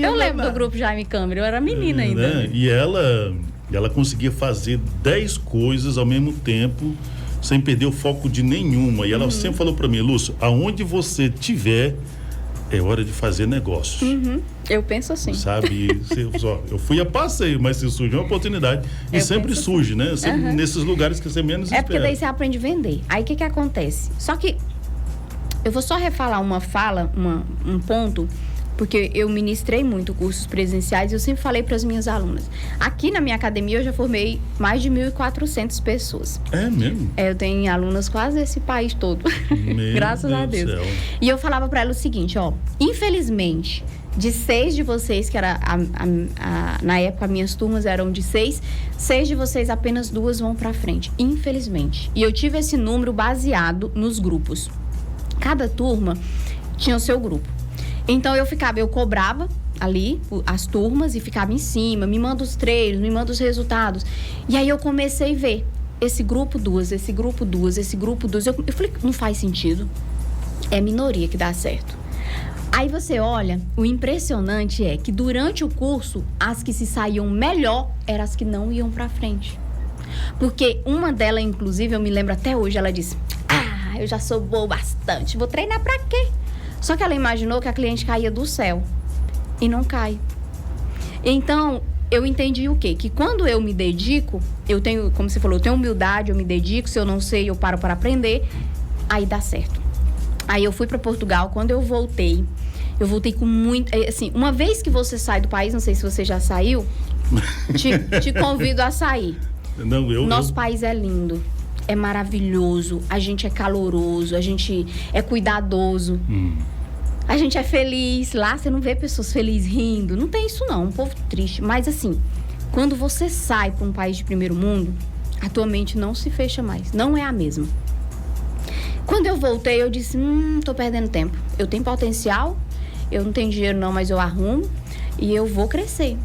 Eu lembro do grupo Jaime Câmara, eu era menina ainda. Né? E ela conseguia fazer 10 coisas ao mesmo tempo, sem perder o foco de nenhuma. E ela sempre falou para mim, Lúcio, aonde você tiver, é hora de fazer negócio. Eu penso assim. Sabe? Eu fui a passeio, mas se surge uma oportunidade, e sempre surge, assim, né? Sempre nesses lugares que você menos espera. Porque daí você aprende a vender. Aí o que acontece? Só que eu vou só refalar um ponto, porque eu ministrei muito cursos presenciais e eu sempre falei para as minhas alunas. Aqui na minha academia eu já formei mais de 1.400 pessoas. É mesmo? Eu tenho alunas quase desse país todo. Graças a Deus. Céu. E eu falava para elas o seguinte, infelizmente, de 6 de vocês, que era na época minhas turmas eram de 6 de vocês, apenas 2 vão para frente, infelizmente. E eu tive esse número baseado nos grupos. Cada turma tinha o seu grupo. Então eu cobrava ali as turmas e ficava em cima, me manda os treinos, me manda os resultados. E aí eu comecei a ver esse grupo 2, esse grupo 2, esse grupo 2. Eu falei, não faz sentido. É minoria que dá certo. Aí você olha, o impressionante é que durante o curso, as que se saíam melhor eram as que não iam pra frente. Porque uma delas, inclusive, eu me lembro até hoje, ela disse, eu já sou boa bastante, vou treinar pra quê? Só que ela imaginou que a cliente caía do céu. E não cai. Então, eu entendi o quê? Que quando eu me dedico, eu tenho, como você falou, eu tenho humildade, eu me dedico, se eu não sei, eu paro para aprender, aí dá certo. Aí eu fui para Portugal. Quando eu voltei com muito... Assim, uma vez que você sai do país, não sei se você já saiu, te convido a sair. Nosso país é lindo, é maravilhoso, a gente é caloroso, a gente é cuidadoso, a gente é feliz. Lá você não vê pessoas felizes rindo, não tem isso não, um povo triste. Mas assim, quando você sai para um país de primeiro mundo, a tua mente não se fecha mais, não é a mesma. Quando eu voltei, eu disse, tô perdendo tempo, eu tenho potencial, eu não tenho dinheiro não, mas eu arrumo e eu vou crescer.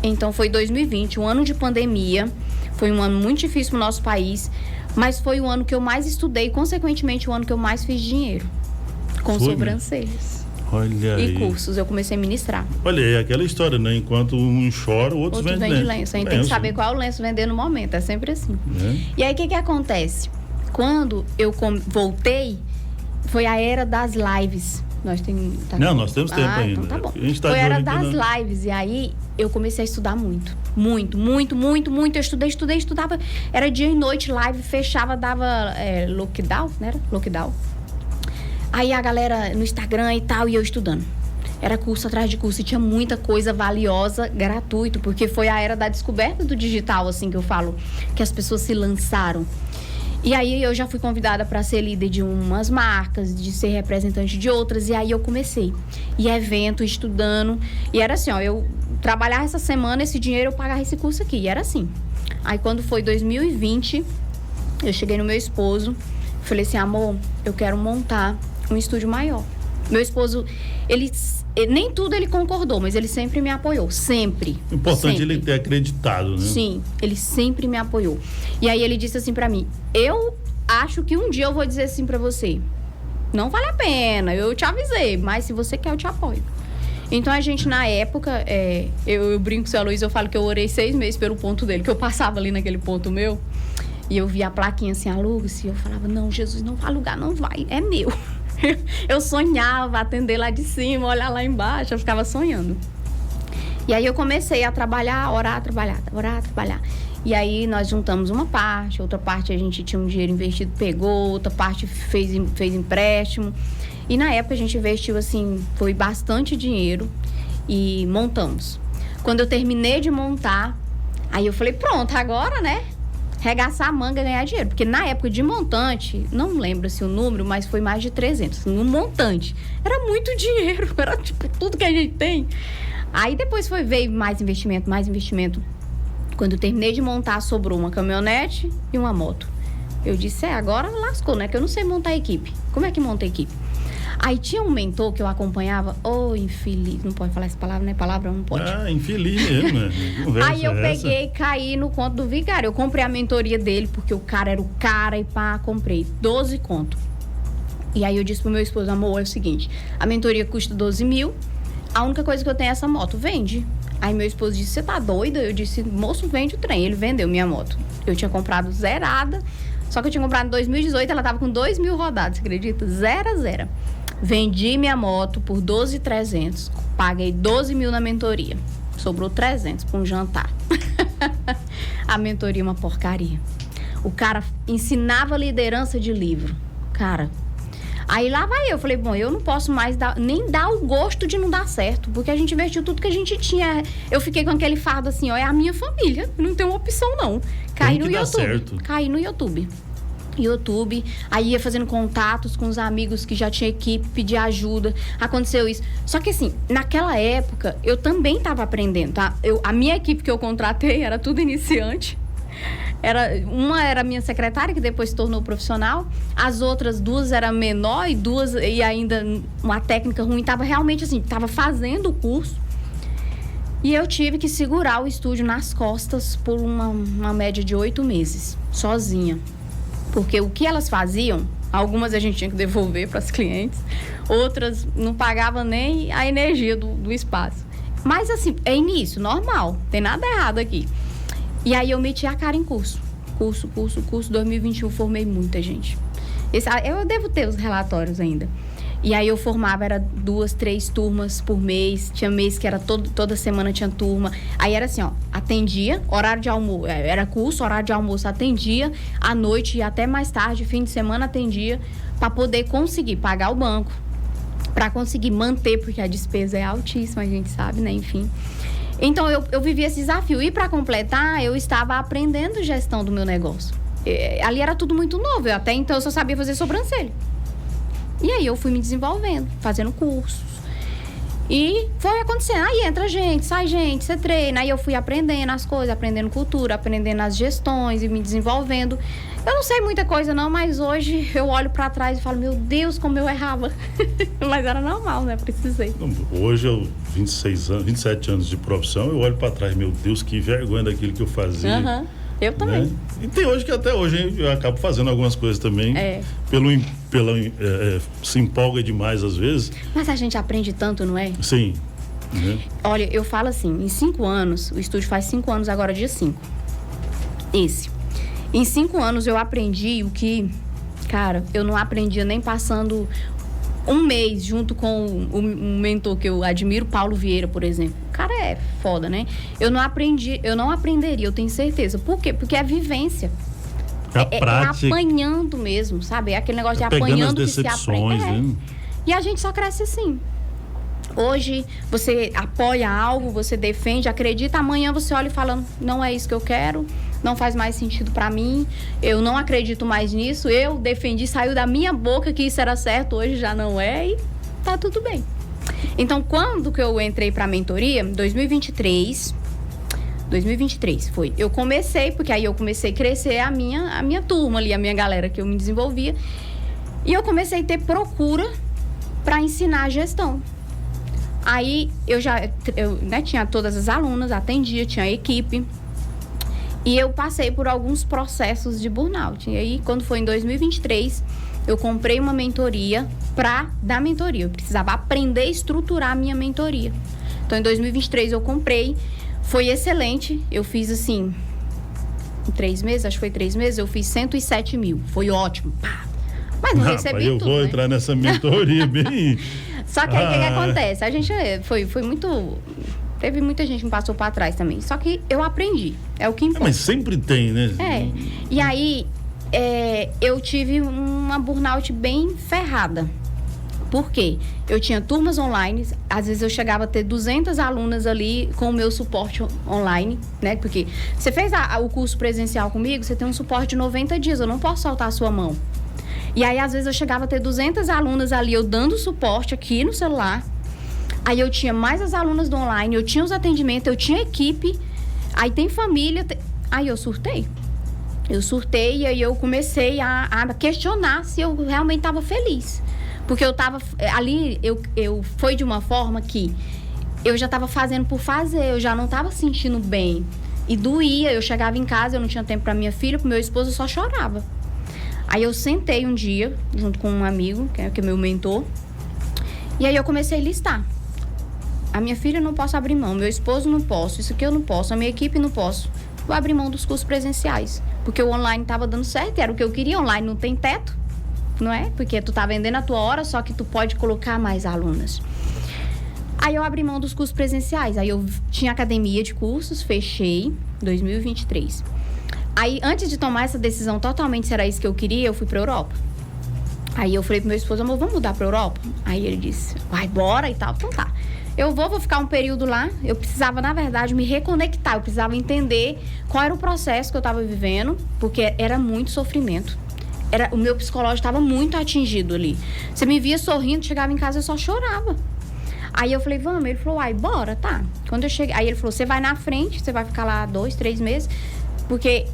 Então foi 2020, um ano de pandemia, foi um ano muito difícil para o nosso país, mas foi o ano que eu mais estudei e, consequentemente, o ano que eu mais fiz dinheiro. Com sobrancelhas. Olha e cursos, eu comecei a ministrar. Olha, é aquela história, né? Enquanto um chora, o outro vende lenço. A gente tem que saber qual é o lenço vender no momento, é sempre assim. E aí, o que acontece? Quando eu voltei, foi a era das lives. Nós temos tempo ainda. Então tá bom. Foi a era das lives. E aí, eu comecei a estudar muito. Eu estudava. Era dia e noite, live, fechava, dava lockdown, né? Lockdown. Aí a galera no Instagram e tal, e eu estudando. Era curso atrás de curso, e tinha muita coisa valiosa, gratuito, porque foi a era da descoberta do digital, assim, que eu falo, que as pessoas se lançaram. E aí eu já fui convidada para ser líder de umas marcas, de ser representante de outras, e aí eu comecei. E evento, estudando, e era assim, eu trabalhar essa semana, esse dinheiro, eu pagava esse curso aqui, e era assim. Aí quando foi 2020, eu cheguei no meu esposo, falei assim, amor, eu quero montar um estúdio maior. Meu esposo, ele nem tudo ele concordou, mas ele sempre me apoiou, sempre. Importante ele ter acreditado, né? Sim, ele sempre me apoiou. E aí ele disse assim pra mim, eu acho que um dia eu vou dizer assim pra você, não vale a pena, eu te avisei, mas se você quer eu te apoio. Então a gente na época, eu brinco com o seu Luiz, eu falo que eu orei 6 meses pelo ponto dele, que eu passava ali naquele ponto meu, e eu via a plaquinha assim, aluga-se, e eu falava, não, Jesus, não vai alugar, não vai, é meu. Eu sonhava atender lá de cima, olhar lá embaixo, eu ficava sonhando. E aí eu comecei a trabalhar, orar, trabalhar. E aí nós juntamos uma parte, outra parte a gente tinha um dinheiro investido, pegou, outra parte fez empréstimo. E na época a gente investiu assim, foi bastante dinheiro e montamos. Quando eu terminei de montar, aí eu falei, pronto, agora, né? Regaçar a manga e ganhar dinheiro. Porque na época de montante, não lembro se o número, mas foi mais de 300. No montante. Era muito dinheiro. Era tipo tudo que a gente tem. Aí depois veio mais investimento. Quando eu terminei de montar, sobrou uma caminhonete e uma moto. Eu disse, agora lascou, né? Que eu não sei montar equipe. Como é que monta a equipe? Aí tinha um mentor que eu acompanhava, infeliz, não pode falar essa palavra, né? Palavra não pode. Infeliz mesmo, né? Aí eu peguei e caí no conto do vigário. Eu comprei a mentoria dele, porque o cara era o cara, e comprei 12 conto. E aí eu disse pro meu esposo, amor, é o seguinte, a mentoria custa 12 mil, a única coisa que eu tenho é essa moto, vende. Aí meu esposo disse, você tá doida? Eu disse, moço, vende o trem. Ele vendeu minha moto. Eu tinha comprado zerada, só que eu tinha comprado em 2018, ela tava com 2 mil rodadas, você acredita? 0. Vendi minha moto por 12.300, paguei 12 mil na mentoria, sobrou 300 para um jantar. A mentoria é uma porcaria. O cara ensinava liderança de livro, cara. Aí lá vai eu falei, bom, eu não posso mais nem dar o gosto de não dar certo, porque a gente investiu tudo que a gente tinha. Eu fiquei com aquele fardo assim, é a minha família, não tem uma opção não. Caí no YouTube. Aí ia fazendo contatos com os amigos que já tinha equipe, pedir ajuda, aconteceu isso. Só que assim, naquela época, eu também estava aprendendo, tá? A minha equipe que eu contratei era tudo iniciante. Uma era minha secretária, que depois se tornou profissional, as outras 2 eram menor e ainda uma técnica ruim, estava realmente assim, estava fazendo o curso. E eu tive que segurar o estúdio nas costas por uma média de 8 meses, sozinha. Porque o que elas faziam, algumas a gente tinha que devolver para as clientes, outras não pagavam nem a energia do espaço. Mas assim, é início, normal, tem nada errado aqui. E aí eu meti a cara em curso. 2021 formei muita gente. Eu devo ter os relatórios ainda. E aí eu formava, era 2, 3 turmas por mês. Tinha mês que era toda semana tinha turma. Aí era assim, ó, atendia, horário de almoço, era curso, horário de almoço atendia, à noite e até mais tarde, fim de semana atendia, para poder conseguir pagar o banco, para conseguir manter, porque a despesa é altíssima, a gente sabe, né? Enfim. Então eu vivi esse desafio. E para completar, eu estava aprendendo gestão do meu negócio. Ali era tudo muito novo. Até então eu só sabia fazer sobrancelha. E aí eu fui me desenvolvendo, fazendo cursos. E foi acontecendo. Aí entra gente, sai gente, você treina. Aí eu fui aprendendo as coisas, aprendendo cultura, aprendendo as gestões e me desenvolvendo. Eu não sei muita coisa não, mas hoje eu olho pra trás e falo, meu Deus, como eu errava. Mas era normal, né? Precisei. Hoje eu, 27 anos de profissão, eu olho pra trás, meu Deus, que vergonha daquilo que eu fazia. Uhum. Eu também. Né? E tem hoje que até hoje eu acabo fazendo algumas coisas também. Se empolga demais às vezes. Mas a gente aprende tanto, não é? Sim. Né? Olha, eu falo assim, em 5 anos, o estúdio faz 5 anos agora, dia 5. Em 5 anos eu aprendi o que, cara, eu não aprendia nem passando um mês junto com um mentor que eu admiro, Paulo Vieira, por exemplo. O cara é foda, né? Eu não aprenderia, eu tenho certeza. Por quê? Porque é vivência. É apanhando mesmo, sabe? É aquele negócio de apanhando que se aprende. Né? E a gente só cresce assim. Hoje você apoia algo, você defende, acredita, amanhã você olha e fala, não é isso que eu quero, não faz mais sentido pra mim, eu não acredito mais nisso, eu defendi, saiu da minha boca que isso era certo, hoje já não é e tá tudo bem. Então, quando que eu entrei pra mentoria? 2023 foi. Eu comecei, porque aí eu comecei a crescer a minha turma ali, a minha galera que eu me desenvolvia, e eu comecei a ter procura pra ensinar a gestão. Aí eu tinha todas as alunas, atendia, tinha a equipe. E eu passei por alguns processos de burnout. E aí, quando foi em 2023, eu comprei uma mentoria para dar mentoria. Eu precisava aprender a estruturar a minha mentoria. Então, em 2023, eu comprei. Foi excelente. Eu fiz, assim, em 3 meses, acho que foi 3 meses, eu fiz 107 mil. Foi ótimo. Pá. Mas não recebi tudo, eu vou entrar nessa mentoria bem... Só que aí o que acontece? A gente foi muito... Teve muita gente que me passou para trás também. Só que eu aprendi. É o que importa. Mas sempre tem, né? E aí, eu tive uma burnout bem ferrada. Por quê? Eu tinha turmas online. Às vezes eu chegava a ter 200 alunas ali com o meu suporte online, né? Porque você fez o curso presencial comigo, você tem um suporte de 90 dias. Eu não posso soltar a sua mão. E aí, às vezes, eu chegava a ter 200 alunas ali, eu dando suporte aqui no celular. Aí eu tinha mais as alunas do online, eu tinha os atendimentos, eu tinha equipe, aí tem família. Aí eu surtei. E aí eu comecei a questionar se eu realmente estava feliz. Porque eu estava ali, eu foi de uma forma que eu já estava fazendo por fazer, eu já não estava sentindo bem. E doía, eu chegava em casa, eu não tinha tempo para minha filha, para meu esposo, eu só chorava. Aí eu sentei um dia, junto com um amigo, que é meu mentor, e aí eu comecei a listar. A minha filha eu não posso abrir mão, meu esposo não posso, isso aqui eu não posso, a minha equipe não posso. Vou abrir mão dos cursos presenciais, porque o online estava dando certo, era o que eu queria, online não tem teto, não é? Porque tu tá vendendo a tua hora, só que tu pode colocar mais alunas. Aí eu abri mão dos cursos presenciais, aí eu tinha academia de cursos, fechei em 2023. Aí, antes de tomar essa decisão totalmente se era isso que eu queria, eu fui pra Europa. Aí eu falei pro meu esposo, amor, vamos mudar pra Europa? Aí ele disse, vai, bora e tal. Então tá. Eu vou ficar um período lá. Eu precisava, na verdade, me reconectar. Eu precisava entender qual era o processo que eu tava vivendo, porque era muito sofrimento. O meu psicológico estava muito atingido ali. Você me via sorrindo, chegava em casa, eu só chorava. Aí eu falei, vamos. Ele falou, ai, bora, tá. Quando eu cheguei, aí ele falou, você vai na frente, você vai ficar lá 2, 3 meses. Porque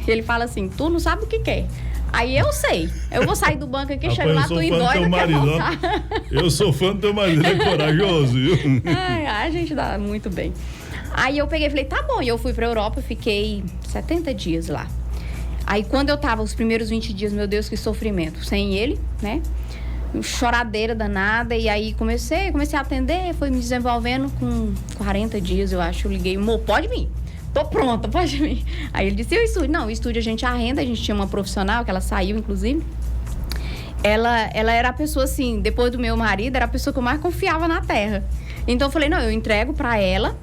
ele fala assim, tu não sabe o que quer. Aí eu sei. Eu vou sair do banco aqui, chego lá, tu embora e não quer voltar. Eu sou fã do teu marido, é corajoso, viu? A gente dá muito bem. Aí eu peguei e falei, tá bom. E eu fui pra Europa, fiquei 70 dias lá. Aí quando eu tava, os primeiros 20 dias, meu Deus, que sofrimento. Sem ele, né? Choradeira danada. E aí comecei a atender, fui me desenvolvendo com 40 dias, eu acho. Eu liguei, amor, pode vir. Tô pronta, pode vir. Aí ele disse, e o estúdio? Não, o estúdio a gente arrenda, a gente tinha uma profissional, que ela saiu, inclusive. ela era a pessoa, assim, depois do meu marido, era a pessoa que eu mais confiava na terra. Então eu falei, não, eu entrego pra ela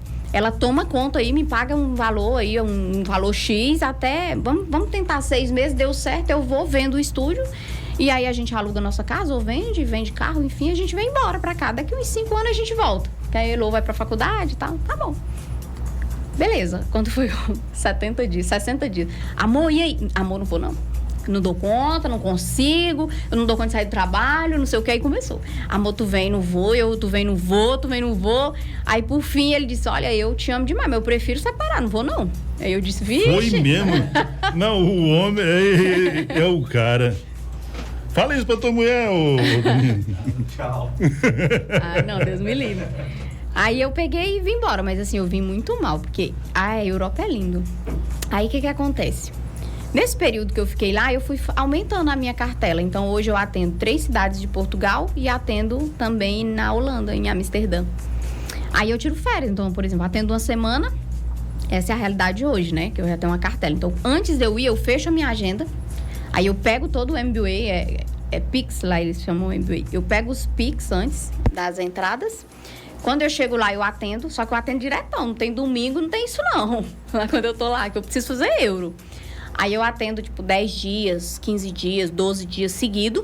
toma conta aí, me paga um valor aí, um valor X, até, vamos tentar 6 meses, deu certo, eu vou, vendo o estúdio, e aí a gente aluga a nossa casa, ou vende carro, enfim, a gente vem embora pra cá. Daqui uns 5 anos a gente volta, que aí a Elô vai pra faculdade e tal, tá bom. Beleza, quando foi 70 dias, 60 dias, amor, e aí? Amor, não vou não. Não dou conta, não consigo, eu não dou conta de sair do trabalho, não sei o que, aí começou. Amor, tu vem, não vou, tu vem, não vou, tu vem, não vou. Aí, por fim, ele disse, olha, eu te amo demais, mas eu prefiro separar, não vou, não. Aí eu disse, vixe. Foi mesmo? Não, o homem é o cara. Fala isso pra tua mulher, ô. Tchau. Ah, não, Deus me livre. Aí eu peguei e vim embora, mas assim, eu vim muito mal, porque a Europa é lindo. Aí, o que acontece? Nesse período que eu fiquei lá, eu fui aumentando a minha cartela. Então, hoje eu atendo 3 cidades de Portugal e atendo também na Holanda, em Amsterdã. Aí eu tiro férias. Então, por exemplo, atendo uma semana. Essa é a realidade hoje, né? Que eu já tenho uma cartela. Então, antes de eu ir, eu fecho a minha agenda. Aí eu pego todo o MBA, é Pix, lá eles chamam MBA. Eu pego os Pix antes das entradas. Quando eu chego lá, eu atendo. Só que eu atendo diretão. Não tem domingo, não tem isso não. Lá quando eu tô lá, que eu preciso fazer euro. Aí eu atendo, 10 dias, 15 dias, 12 dias seguido,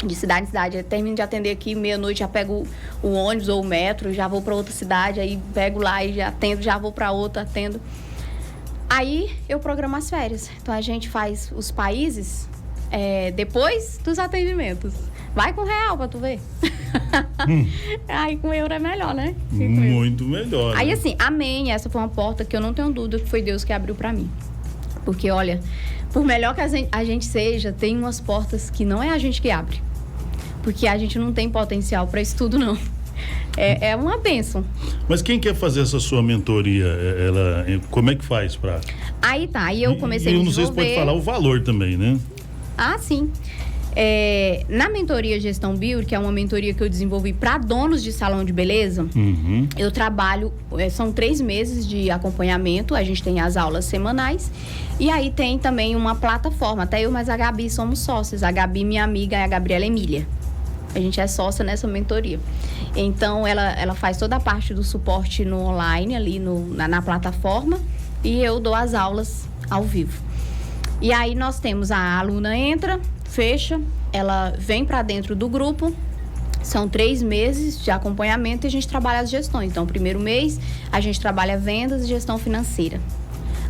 de cidade em cidade. Eu termino de atender aqui, meia-noite, já pego o ônibus ou o metro, já vou para outra cidade, aí pego lá e já atendo, já vou para outra, atendo. Aí eu programo as férias. Então a gente faz os países depois dos atendimentos. Vai com real pra tu ver. Aí com euro é melhor, né? Muito melhor. Aí né? assim, amém, essa foi uma porta que eu não tenho dúvida que foi Deus que abriu pra mim. Porque, olha, por melhor que a gente seja, tem umas portas que não é a gente que abre. Porque a gente não tem potencial para isso tudo, não. É uma bênção. Mas quem quer fazer essa sua mentoria, como é que faz para... Aí tá, aí eu comecei a me desenvolver. Eu não sei se pode falar o valor também, né? Ah, sim. Na mentoria Gestão Build, que é uma mentoria que eu desenvolvi para donos de salão de beleza, eu trabalho, são 3 meses de acompanhamento, a gente tem as aulas semanais, e aí tem também uma plataforma, até eu mais a Gabi somos sócios, a Gabi, minha amiga, é a Gabriela Emília. A gente é sócia nessa mentoria. Então, ela faz toda a parte do suporte no online, ali na plataforma, e eu dou as aulas ao vivo. E aí nós temos a aluna entra, fecha, ela vem para dentro do grupo, são 3 meses de acompanhamento e a gente trabalha as gestões. Então, o primeiro mês a gente trabalha vendas e gestão financeira.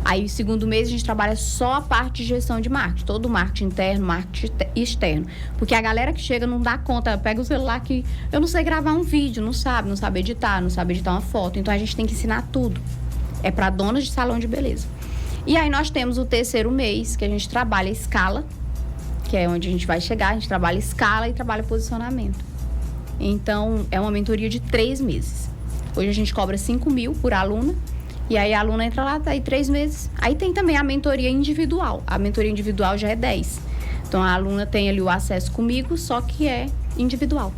Aí, o segundo mês a gente trabalha só a parte de gestão de marketing, todo o marketing interno, marketing externo. Porque a galera que chega não dá conta, pega o celular que eu não sei gravar um vídeo, não sabe editar, não sabe editar uma foto. Então, a gente tem que ensinar tudo. É para donas de salão de beleza. E aí nós temos o terceiro mês, que a gente trabalha escala, que é onde a gente vai chegar, a gente trabalha escala e trabalha posicionamento. Então, é uma mentoria de 3 meses. Hoje a gente cobra 5 mil por aluna, e aí a aluna entra lá, tá aí 3 meses. Aí tem também a mentoria individual. A mentoria individual já é 10. Então, a aluna tem ali o acesso comigo, só que é individual.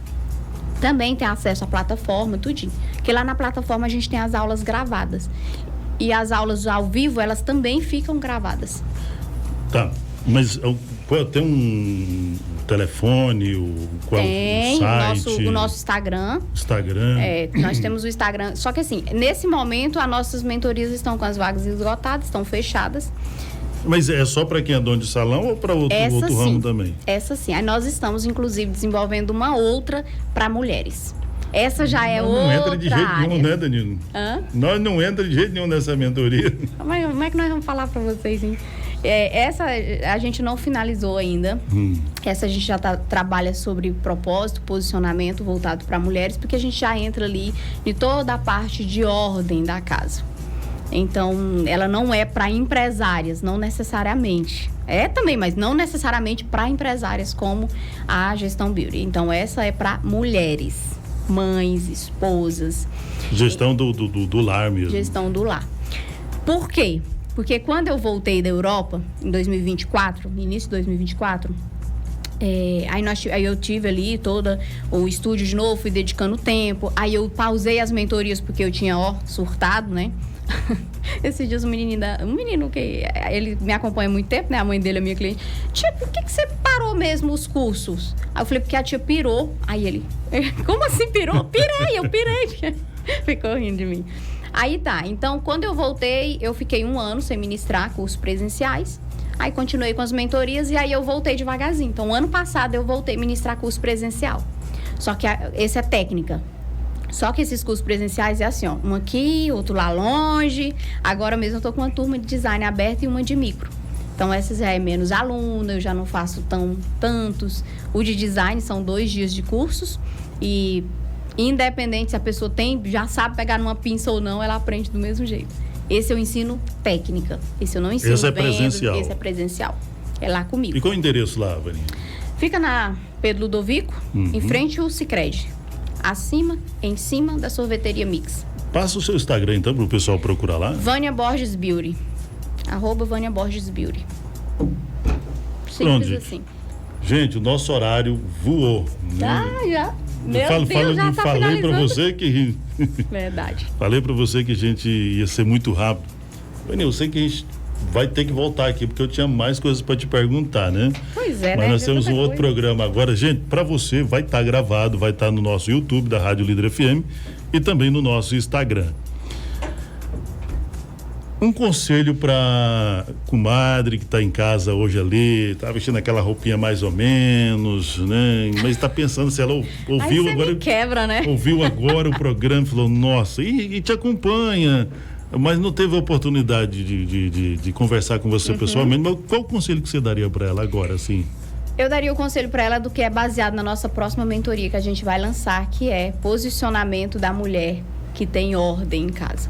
Também tem acesso à plataforma, tudinho. Porque lá na plataforma a gente tem as aulas gravadas. E as aulas ao vivo, elas também ficam gravadas. Tá, mas tem um telefone, o site? O nosso Instagram. Nós temos o Instagram. Só que assim, nesse momento, as nossas mentorias estão com as vagas esgotadas, estão fechadas. Mas é só para quem é dono de salão ou para outro ramo também? Essa sim. Aí nós estamos, inclusive, desenvolvendo uma outra para mulheres. Essa já é outra área. Não entra de jeito nenhum, né, Danilo? Nós não entra de jeito nenhum nessa mentoria. Mas como é que nós vamos falar para vocês, hein? Essa a gente não finalizou ainda. Essa a gente já trabalha sobre propósito, posicionamento voltado para mulheres, porque a gente já entra ali em toda a parte de ordem da casa. Então, ela não é para empresárias, não necessariamente. É também, mas não necessariamente para empresárias, como a Gestão Build. Então, essa é para mulheres, mães, esposas. Gestão do lar mesmo. Gestão do lar. Por quê? Porque quando eu voltei da Europa, em 2024, no início de 2024, aí eu tive ali todo o estúdio de novo, fui dedicando tempo. Aí eu pausei as mentorias porque eu tinha, surtado, né? Esses dias um menino que ele me acompanha há muito tempo, né? A mãe dele é minha cliente. Tia, por que você parou mesmo os cursos? Aí eu falei, porque a tia pirou. Aí ele, como assim pirou? Eu pirei. Ficou rindo de mim. Aí tá, então quando eu voltei, eu fiquei 1 ano sem ministrar cursos presenciais. Aí continuei com as mentorias e aí eu voltei devagarzinho. Então, ano passado eu voltei a ministrar curso presencial. Só que esse é técnica. Só que esses cursos presenciais é assim, ó. Um aqui, outro lá longe. Agora mesmo eu tô com uma turma de design aberta e uma de micro. Então, essas já é menos aluna, eu já não faço tantos. O de design são 2 dias de cursos. E independente se a pessoa já sabe pegar numa pinça ou não, ela aprende do mesmo jeito. Esse eu ensino técnica. Esse eu não ensino Esse é presencial. Esse é presencial. É lá comigo. E qual é o endereço lá, Vaninha? Fica na Pedro Ludovico, em frente ao Sicredi. Em cima da sorveteria Mix. Passa o seu Instagram, então, para o pessoal procurar lá. Vânia Borges Beauty. @Vânia Borges Beauty. Simples assim. Gente, o nosso horário voou. Já. Meu Deus, já tá falei para você que... Verdade. Falei para você que a gente ia ser muito rápido. Vânia, eu sei que a gente vai ter que voltar aqui, porque eu tinha mais coisas para te perguntar, né? Pois é, Mas né? nós temos um outro programa agora. Gente, para você, vai estar gravado, vai estar no nosso YouTube da Rádio Líder FM e também no nosso Instagram. Um conselho para comadre que está em casa hoje ali, tá vestindo aquela roupinha mais ou menos, né? Mas está pensando se ela ouviu aí agora. Me quebra, né? Ouviu agora o programa e falou, nossa, e te acompanha, mas não teve a oportunidade de conversar com você pessoalmente. Mas qual o conselho que você daria para ela agora, assim? Eu daria o conselho para ela do que é baseado na nossa próxima mentoria que a gente vai lançar, que é posicionamento da mulher que tem ordem em casa.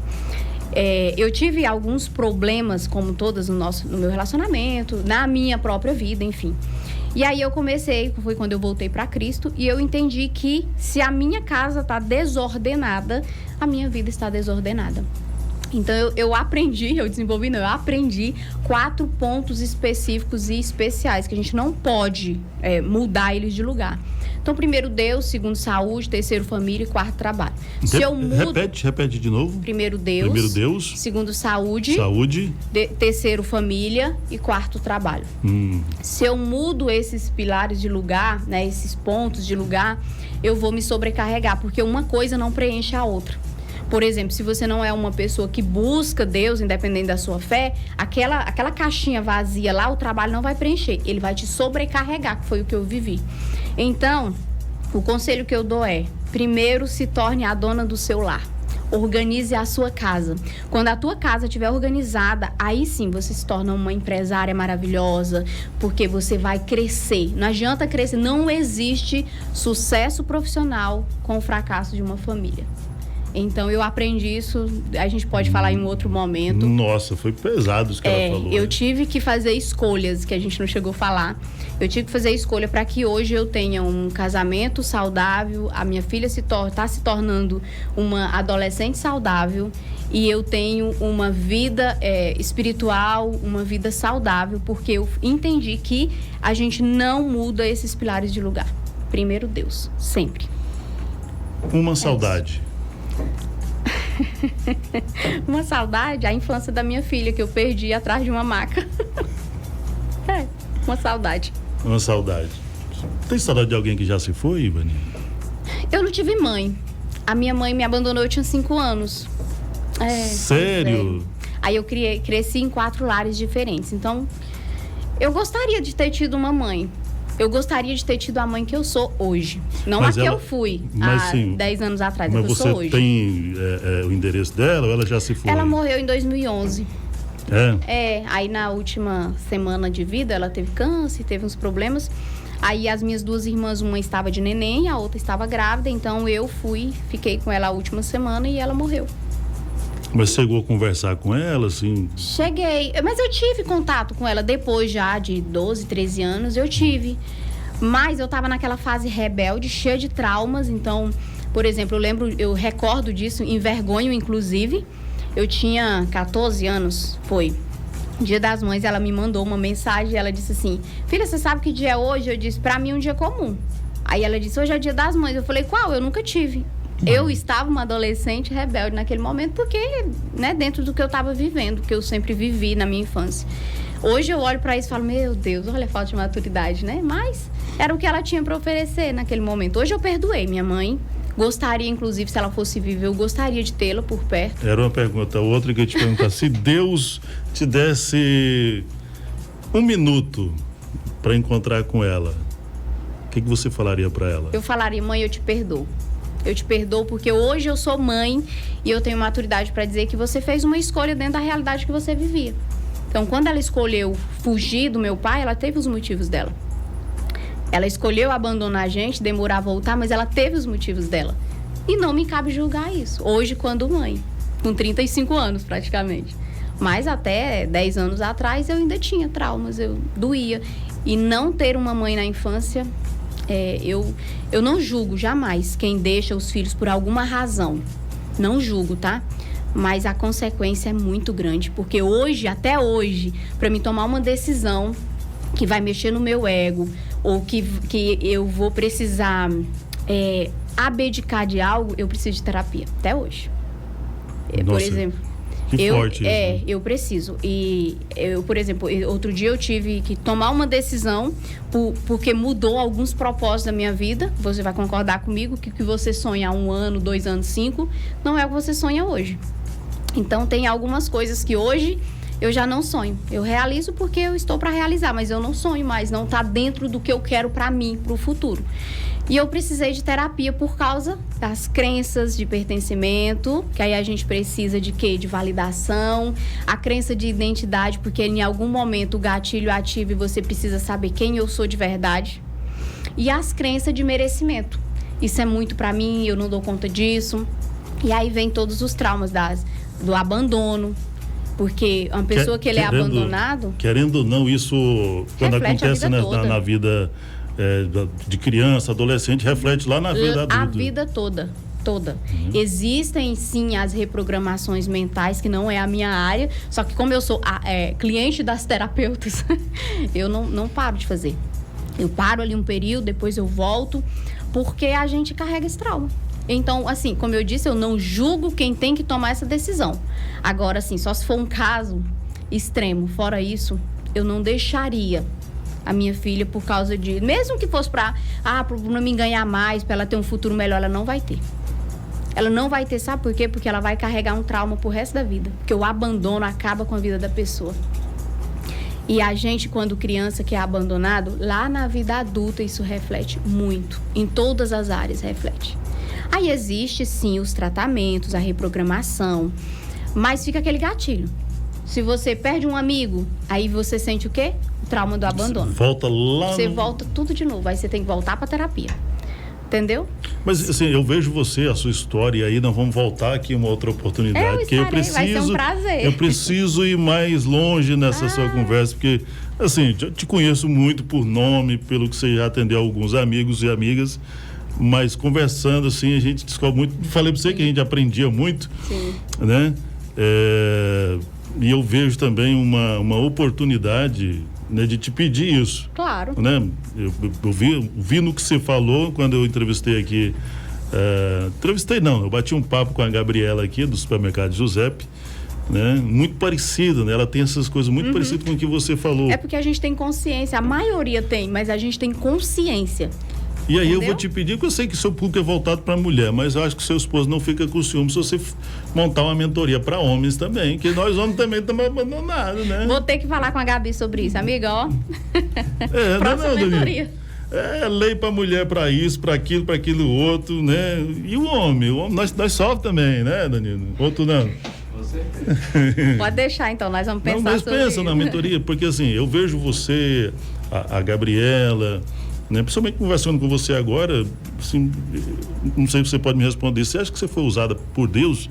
Eu tive alguns problemas, como todas no meu relacionamento, na minha própria vida, enfim. E aí foi quando eu voltei para Cristo, e eu entendi que se a minha casa está desordenada, a minha vida está desordenada. Então, eu aprendi 4 pontos específicos e especiais, que a gente não pode mudar eles de lugar. Então, primeiro Deus, segundo saúde, terceiro família e quarto trabalho. Se eu mudo... Repete de novo. Primeiro Deus. Segundo saúde. Terceiro família e quarto trabalho. Se eu mudo esses pilares de lugar, né, esses pontos de lugar, eu vou me sobrecarregar, porque uma coisa não preenche a outra. Por exemplo, se você não é uma pessoa que busca Deus, independente da sua fé, aquela caixinha vazia lá, o trabalho não vai preencher. Ele vai te sobrecarregar, que foi o que eu vivi. Então, o conselho que eu dou é, primeiro, se torne a dona do seu lar. Organize a sua casa. Quando a tua casa estiver organizada, aí sim você se torna uma empresária maravilhosa, porque você vai crescer. Não adianta crescer. Não existe sucesso profissional com o fracasso de uma família. Então, eu aprendi isso, a gente pode falar em um outro momento. Nossa, foi pesado isso que ela falou. Eu tive que fazer escolhas, que a gente não chegou a falar. Eu tive que fazer escolha para que hoje eu tenha um casamento saudável, a minha filha está se tornando uma adolescente saudável e eu tenho uma vida espiritual, uma vida saudável, porque eu entendi que a gente não muda esses pilares de lugar. Primeiro Deus, sempre. Uma saudade. Uma saudade, a infância da minha filha, que eu perdi atrás de uma maca. Uma saudade. Uma saudade. Tem saudade de alguém que já se foi, Ivani? Eu não tive mãe. A minha mãe me abandonou, eu tinha 5 anos. Sério? Aí eu cresci em 4 lares diferentes. Então, eu gostaria de ter tido uma mãe. Eu gostaria de ter tido a mãe que eu sou hoje. Não a que eu fui há 10 anos atrás, mas que eu sou hoje. Mas você tem o endereço dela ou ela já se foi? Ela morreu em 2011. Aí na última semana de vida, ela teve câncer, teve uns problemas. Aí as minhas 2 irmãs, uma estava de neném, a outra estava grávida. Então eu fiquei com ela a última semana e ela morreu. Mas chegou a conversar com ela, assim? Cheguei, mas eu tive contato com ela depois já de 12, 13 anos, eu tive. Mas eu tava naquela fase rebelde, cheia de traumas, então, por exemplo, eu recordo disso, envergonho, inclusive. Eu tinha 14 anos, foi Dia das Mães, ela me mandou uma mensagem, ela disse assim, filha, você sabe que dia é hoje? Eu disse, pra mim é um dia comum. Aí ela disse, hoje é Dia das Mães. Eu falei, qual? Eu nunca tive. Eu estava uma adolescente rebelde naquele momento, porque, né, dentro do que eu estava vivendo, que eu sempre vivi na minha infância. Hoje eu olho para isso e falo, meu Deus, olha a falta de maturidade, né? Mas era o que ela tinha para oferecer naquele momento. Hoje eu perdoei minha mãe. Gostaria, inclusive, se ela fosse viva, eu gostaria de tê-la por perto. Era uma pergunta. Outra que eu te perguntar, se Deus te desse 1 minuto para encontrar com ela, o que você falaria para ela? Eu falaria, mãe, eu te perdoo. Eu te perdoo porque hoje eu sou mãe e eu tenho maturidade para dizer que você fez uma escolha dentro da realidade que você vivia. Então, quando ela escolheu fugir do meu pai, ela teve os motivos dela. Ela escolheu abandonar a gente, demorar a voltar, mas ela teve os motivos dela. E não me cabe julgar isso. Hoje, quando mãe, com 35 anos praticamente. Mas até 10 anos atrás eu ainda tinha traumas, eu doía. E não ter uma mãe na infância, eu não julgo jamais quem deixa os filhos por alguma razão. Não julgo, tá? Mas a consequência é muito grande. Porque hoje, até hoje, para me tomar uma decisão que vai mexer no meu ego, ou que eu vou precisar abdicar de algo, eu preciso de terapia, até hoje. Nossa, por exemplo, que forte isso, né? Eu preciso. E eu, por exemplo, outro dia eu tive que tomar uma decisão porque mudou alguns propósitos da minha vida. Você vai concordar comigo que o que você sonha há 1 ano, 2 anos, 5, não é o que você sonha hoje. Então, tem algumas coisas que hoje eu já não sonho. Eu realizo porque eu estou para realizar, mas eu não sonho mais, não está dentro do que eu quero para mim, para o futuro. E eu precisei de terapia por causa das crenças de pertencimento, que aí a gente precisa de quê? De validação, a crença de identidade, porque em algum momento o gatilho ativa e você precisa saber quem eu sou de verdade. E as crenças de merecimento. Isso é muito para mim, eu não dou conta disso. E aí vem todos os traumas do abandono. Porque uma pessoa que ele é abandonado... Querendo ou não, isso quando acontece na vida de criança, adolescente, reflete lá na vida adulta. A vida toda. Existem, sim, as reprogramações mentais, que não é a minha área. Só que como eu sou cliente das terapeutas, eu não paro de fazer. Eu paro ali um período, depois eu volto, porque a gente carrega esse trauma. Então, assim, como eu disse, eu não julgo quem tem que tomar essa decisão. Agora, assim, só se for um caso extremo. Fora isso, eu não deixaria a minha filha por causa de... Mesmo que fosse para me ganhar mais, para ela ter um futuro melhor, ela não vai ter. Ela não vai ter, sabe por quê? Porque ela vai carregar um trauma pro resto da vida. Porque o abandono acaba com a vida da pessoa. E a gente, quando criança que é abandonado, lá na vida adulta isso reflete muito. Em todas as áreas reflete. Aí existe, sim, os tratamentos, a reprogramação, mas fica aquele gatilho. Se você perde um amigo, aí você sente o quê? O trauma do abandono. Volta lá. Você volta tudo de novo, aí você tem que voltar pra terapia. Entendeu? Mas, assim, eu vejo você, a sua história, e aí nós vamos voltar aqui uma outra oportunidade. Porque eu preciso, vai ser um prazer. Eu preciso ir mais longe nessa sua conversa, porque, assim, eu te conheço muito por nome, pelo que você já atendeu alguns amigos e amigas, mas conversando, assim, a gente descobre muito. Falei para você que a gente aprendia muito. Sim. Né? E eu vejo também uma oportunidade, né, de te pedir isso. Claro. Né? Eu vi no que você falou quando eu entrevistei aqui. Eu bati um papo com a Gabriela aqui do supermercado Giuseppe, né? Muito parecido, né? Ela tem essas coisas muito parecidas com o que você falou. É porque a gente tem consciência, a maioria tem, mas a gente tem consciência. E aí eu vou te pedir, que eu sei que seu público é voltado para mulher, mas eu acho que seu esposo não fica com ciúme se você montar uma mentoria para homens também, que nós homens também estamos abandonados, né? Vou ter que falar com a Gabi sobre isso, amiga, ó. Próxima mentoria. Lei para mulher, para isso, para aquilo outro, né? E o homem nós sofremos também, né, Danilo? Outro não. Pode deixar, então, nós vamos pensar sobre isso. Mas pensa na mentoria, porque assim, eu vejo você, a Gabriela, né, principalmente conversando com você agora, assim, não sei se você pode me responder, você acha que você foi usada por Deus?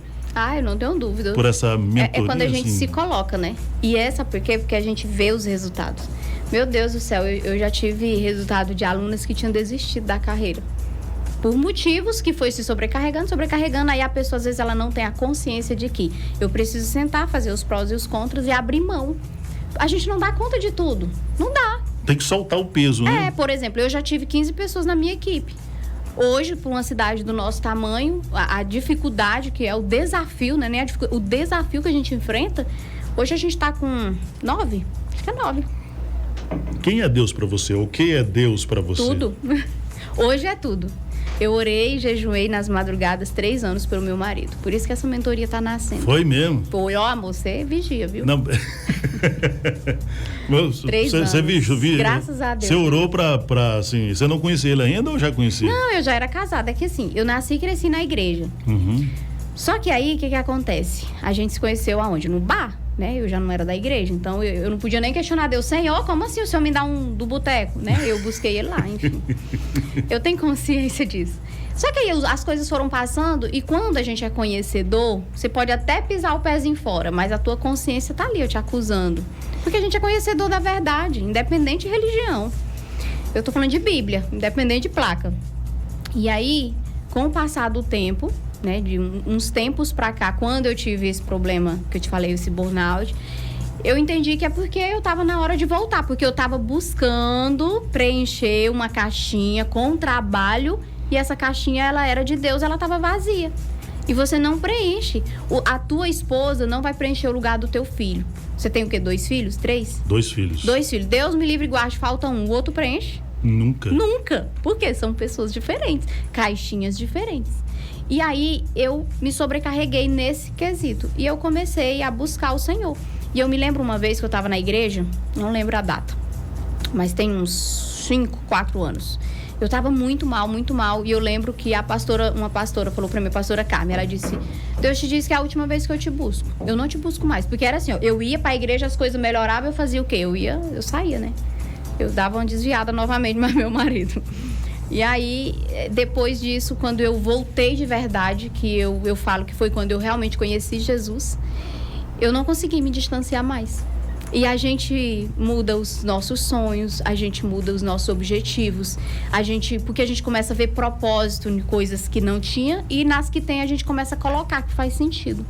Eu não tenho dúvida. Por essa mentoria? É quando a gente se coloca, né? E por quê? Porque a gente vê os resultados. Meu Deus do céu, eu já tive resultado de alunas que tinham desistido da carreira. Por motivos que foi se sobrecarregando, aí a pessoa, às vezes, ela não tem a consciência de que eu preciso sentar, fazer os prós e os contras e abrir mão. A gente não dá conta de tudo. Não dá. Tem que soltar o peso, né? Por exemplo, eu já tive 15 pessoas na minha equipe. Hoje, para uma cidade do nosso tamanho, a dificuldade que é o desafio, né? Nem o desafio que a gente enfrenta, hoje a gente está com 9, acho que é 9. Quem é Deus para você? O que é Deus para você? Tudo. Hoje é tudo. Eu orei e jejuei nas madrugadas 3 anos pelo meu marido. Por isso que essa mentoria tá nascendo. Foi mesmo? Foi, ó, amor, você vigia, viu? Não. 3 anos. Você viu? Graças a Deus. Você orou pra, assim, você não conhecia ele ainda ou já conhecia? Não, eu já era casada. É que assim, eu nasci e cresci na igreja. Uhum. Só que aí, o que acontece? A gente se conheceu aonde? No bar, né? Eu já não era da igreja, então eu não podia nem questionar Deus. Senhor, como assim o Senhor me dá um do boteco, né? Eu busquei ele lá, enfim. Eu tenho consciência disso. Só que aí as coisas foram passando e quando a gente é conhecedor, você pode até pisar o pezinho fora, mas a tua consciência tá ali, eu te acusando. Porque a gente é conhecedor da verdade, independente de religião. Eu tô falando de Bíblia, independente de placa. E aí, com o passar do tempo, né, de uns tempos pra cá, quando eu tive esse problema que eu te falei, esse burnout, eu entendi que é porque eu tava na hora de voltar, porque eu tava buscando preencher uma caixinha com trabalho e essa caixinha, ela era de Deus, ela tava vazia. E você não preenche. A tua esposa não vai preencher o lugar do teu filho. Você tem o quê? 2 filhos? 3? 2 filhos. 2 filhos. Deus me livre e guarde, falta um. O outro preenche? Nunca. Nunca. Porque são pessoas diferentes, caixinhas diferentes. E aí, eu me sobrecarreguei nesse quesito. E eu comecei a buscar o Senhor. E eu me lembro uma vez que eu estava na igreja, não lembro a data, mas tem uns 5, 4 anos. Eu estava muito mal. E eu lembro que uma pastora falou pra mim, a pastora Carmen, ela disse: Deus te disse que é a última vez que eu te busco. Eu não te busco mais. Porque era assim, ó, eu ia pra igreja, as coisas melhoravam, eu fazia o quê? Eu saía, né? Eu dava uma desviada novamente, mas meu marido. E aí, depois disso, quando eu voltei de verdade, que eu falo que foi quando eu realmente conheci Jesus, eu não consegui me distanciar mais. E a gente muda os nossos sonhos, a gente muda os nossos objetivos, porque a gente começa a ver propósito em coisas que não tinha e nas que tem a gente começa a colocar que faz sentido.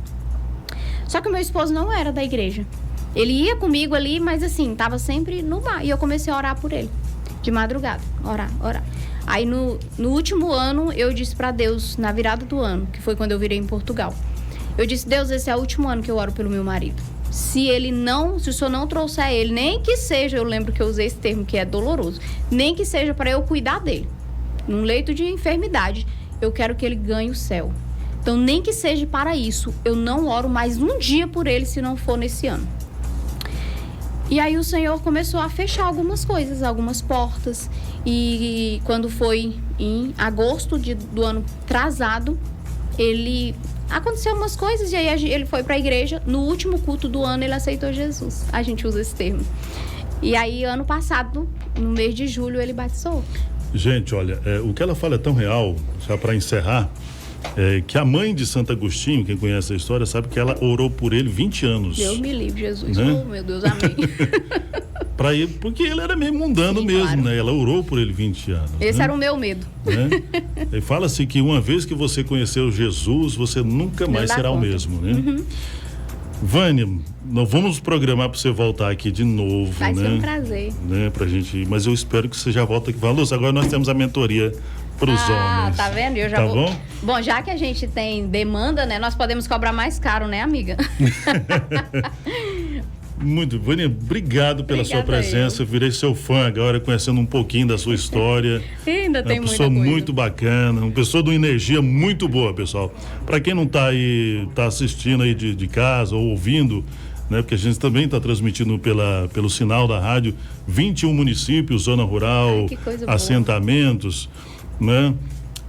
Só que o meu esposo não era da igreja. Ele ia comigo ali, mas assim, tava sempre no bar. E eu comecei a orar por ele, de madrugada, orar. Aí no último ano, eu disse pra Deus, na virada do ano, que foi quando eu virei em Portugal. Eu disse: Deus, esse é o último ano que eu oro pelo meu marido. Se o Senhor não trouxer ele, nem que seja, eu lembro que eu usei esse termo que é doloroso, nem que seja para eu cuidar dele, num leito de enfermidade, eu quero que ele ganhe o céu. Então, nem que seja para isso, eu não oro mais um dia por ele se não for nesse ano. E aí o Senhor começou a fechar algumas coisas, algumas portas. E quando foi em agosto do ano atrasado, aconteceu umas coisas e aí ele foi para a igreja. No último culto do ano, ele aceitou Jesus. A gente usa esse termo. E aí, ano passado, no mês de julho, ele batizou. Gente, olha, o que ela fala é tão real, só para encerrar, que a mãe de Santo Agostinho, quem conhece a história, sabe que ela orou por ele 20 anos. Deus me livre, Jesus. Né? Oh, meu Deus, amém. Pra ele, porque ele era meio mundano. Sim, mesmo, claro. Né? Ela orou por ele 20 anos. Esse né? era o meu medo. Né? E fala-se que uma vez que você conheceu Jesus, você nunca mais será conta. O mesmo, né? Uhum. Vânia, nós vamos programar para você voltar aqui de novo. Vai ser um prazer. Né? Pra gente, mas eu espero que você já volte aqui. Lúcia, agora nós temos a mentoria para os homens. Tá vendo? Eu já tá vou. Bom? Bom, já que a gente tem demanda, né? Nós podemos cobrar mais caro, né, amiga? Muito, Vânia, obrigado pela sua presença. Eu virei seu fã agora, conhecendo um pouquinho da sua história. Ainda tem muita coisa. Uma pessoa muito bacana, uma pessoa de uma energia muito boa, pessoal. Para quem não tá aí, tá assistindo aí de casa ou ouvindo, né? Porque a gente também está transmitindo pelo sinal da rádio, 21 municípios, zona rural, assentamentos, né?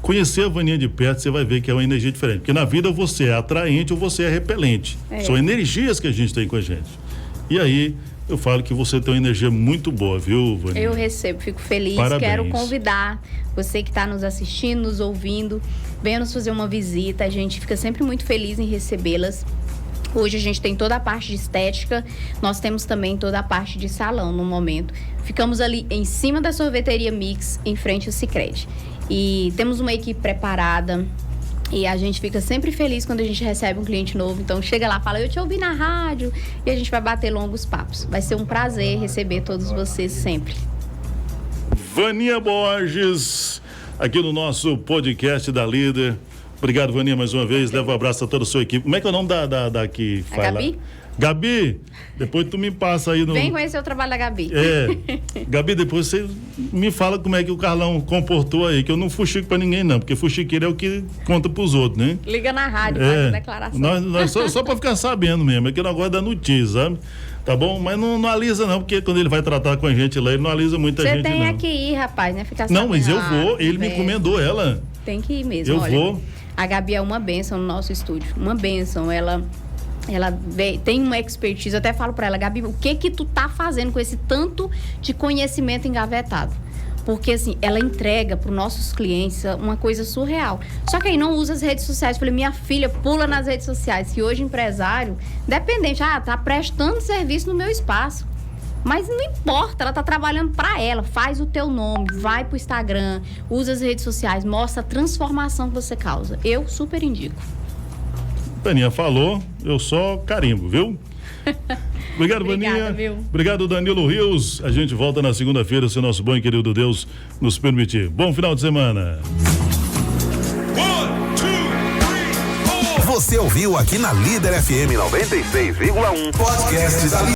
Conhecer a Vaninha de perto, você vai ver que é uma energia diferente. Porque na vida você é atraente ou você é repelente. São energias que a gente tem com a gente. E aí, eu falo que você tem uma energia muito boa, viu, Vânia? Eu recebo, fico feliz. Parabéns. Quero convidar você que está nos assistindo, nos ouvindo, venha nos fazer uma visita. A gente fica sempre muito feliz em recebê-las. Hoje a gente tem toda a parte de estética, nós temos também toda a parte de salão no momento. Ficamos ali em cima da sorveteria Mix, em frente ao Sicredi. E temos uma equipe preparada. E a gente fica sempre feliz quando a gente recebe um cliente novo. Então, chega lá, fala, eu te ouvi na rádio. E a gente vai bater longos papos. Vai ser um prazer receber todos vocês sempre. Vaninha Borges, aqui no nosso podcast da Líder. Obrigado, Vaninha, mais uma vez. Leva um abraço a toda a sua equipe. Como é que é o nome da que faz Gabi? lá? Gabi, depois tu me passa aí no... Vem conhecer o trabalho da Gabi. Gabi, depois você me fala como é que o Carlão comportou aí, que eu não fuxico pra ninguém não, porque fuxiqueiro é o que conta pros outros, né? Liga na rádio, faz a declaração. Nós só pra ficar sabendo mesmo, é que o negócio da notícia, sabe? Tá bom? Mas não alisa não, porque quando ele vai tratar com a gente lá, ele não alisa muita gente não. Você tem que ir, rapaz, né? Ficar sabendo. Não, mas eu vou, ele me encomendou ela. Tem que ir mesmo, Eu vou. A Gabi é uma bênção no nosso estúdio, uma bênção, ela tem uma expertise, eu até falo pra ela, Gabi, o que tu tá fazendo com esse tanto de conhecimento engavetado? Porque assim, ela entrega para os nossos clientes uma coisa surreal. Só que aí não usa as redes sociais. Eu falei, minha filha, pula nas redes sociais, que hoje empresário, dependente, tá prestando serviço no meu espaço. Mas não importa, ela tá trabalhando para ela. Faz o teu nome, vai pro Instagram, usa as redes sociais, mostra a transformação que você causa. Eu super indico. Vaninha falou, eu só carimbo, viu? Obrigado, Vaninha. Viu? Obrigado, Danilo Rios. A gente volta na segunda-feira, se nosso bom e querido Deus nos permitir. Bom final de semana. Você ouviu aqui na Líder FM 96,1 podcast da Líder.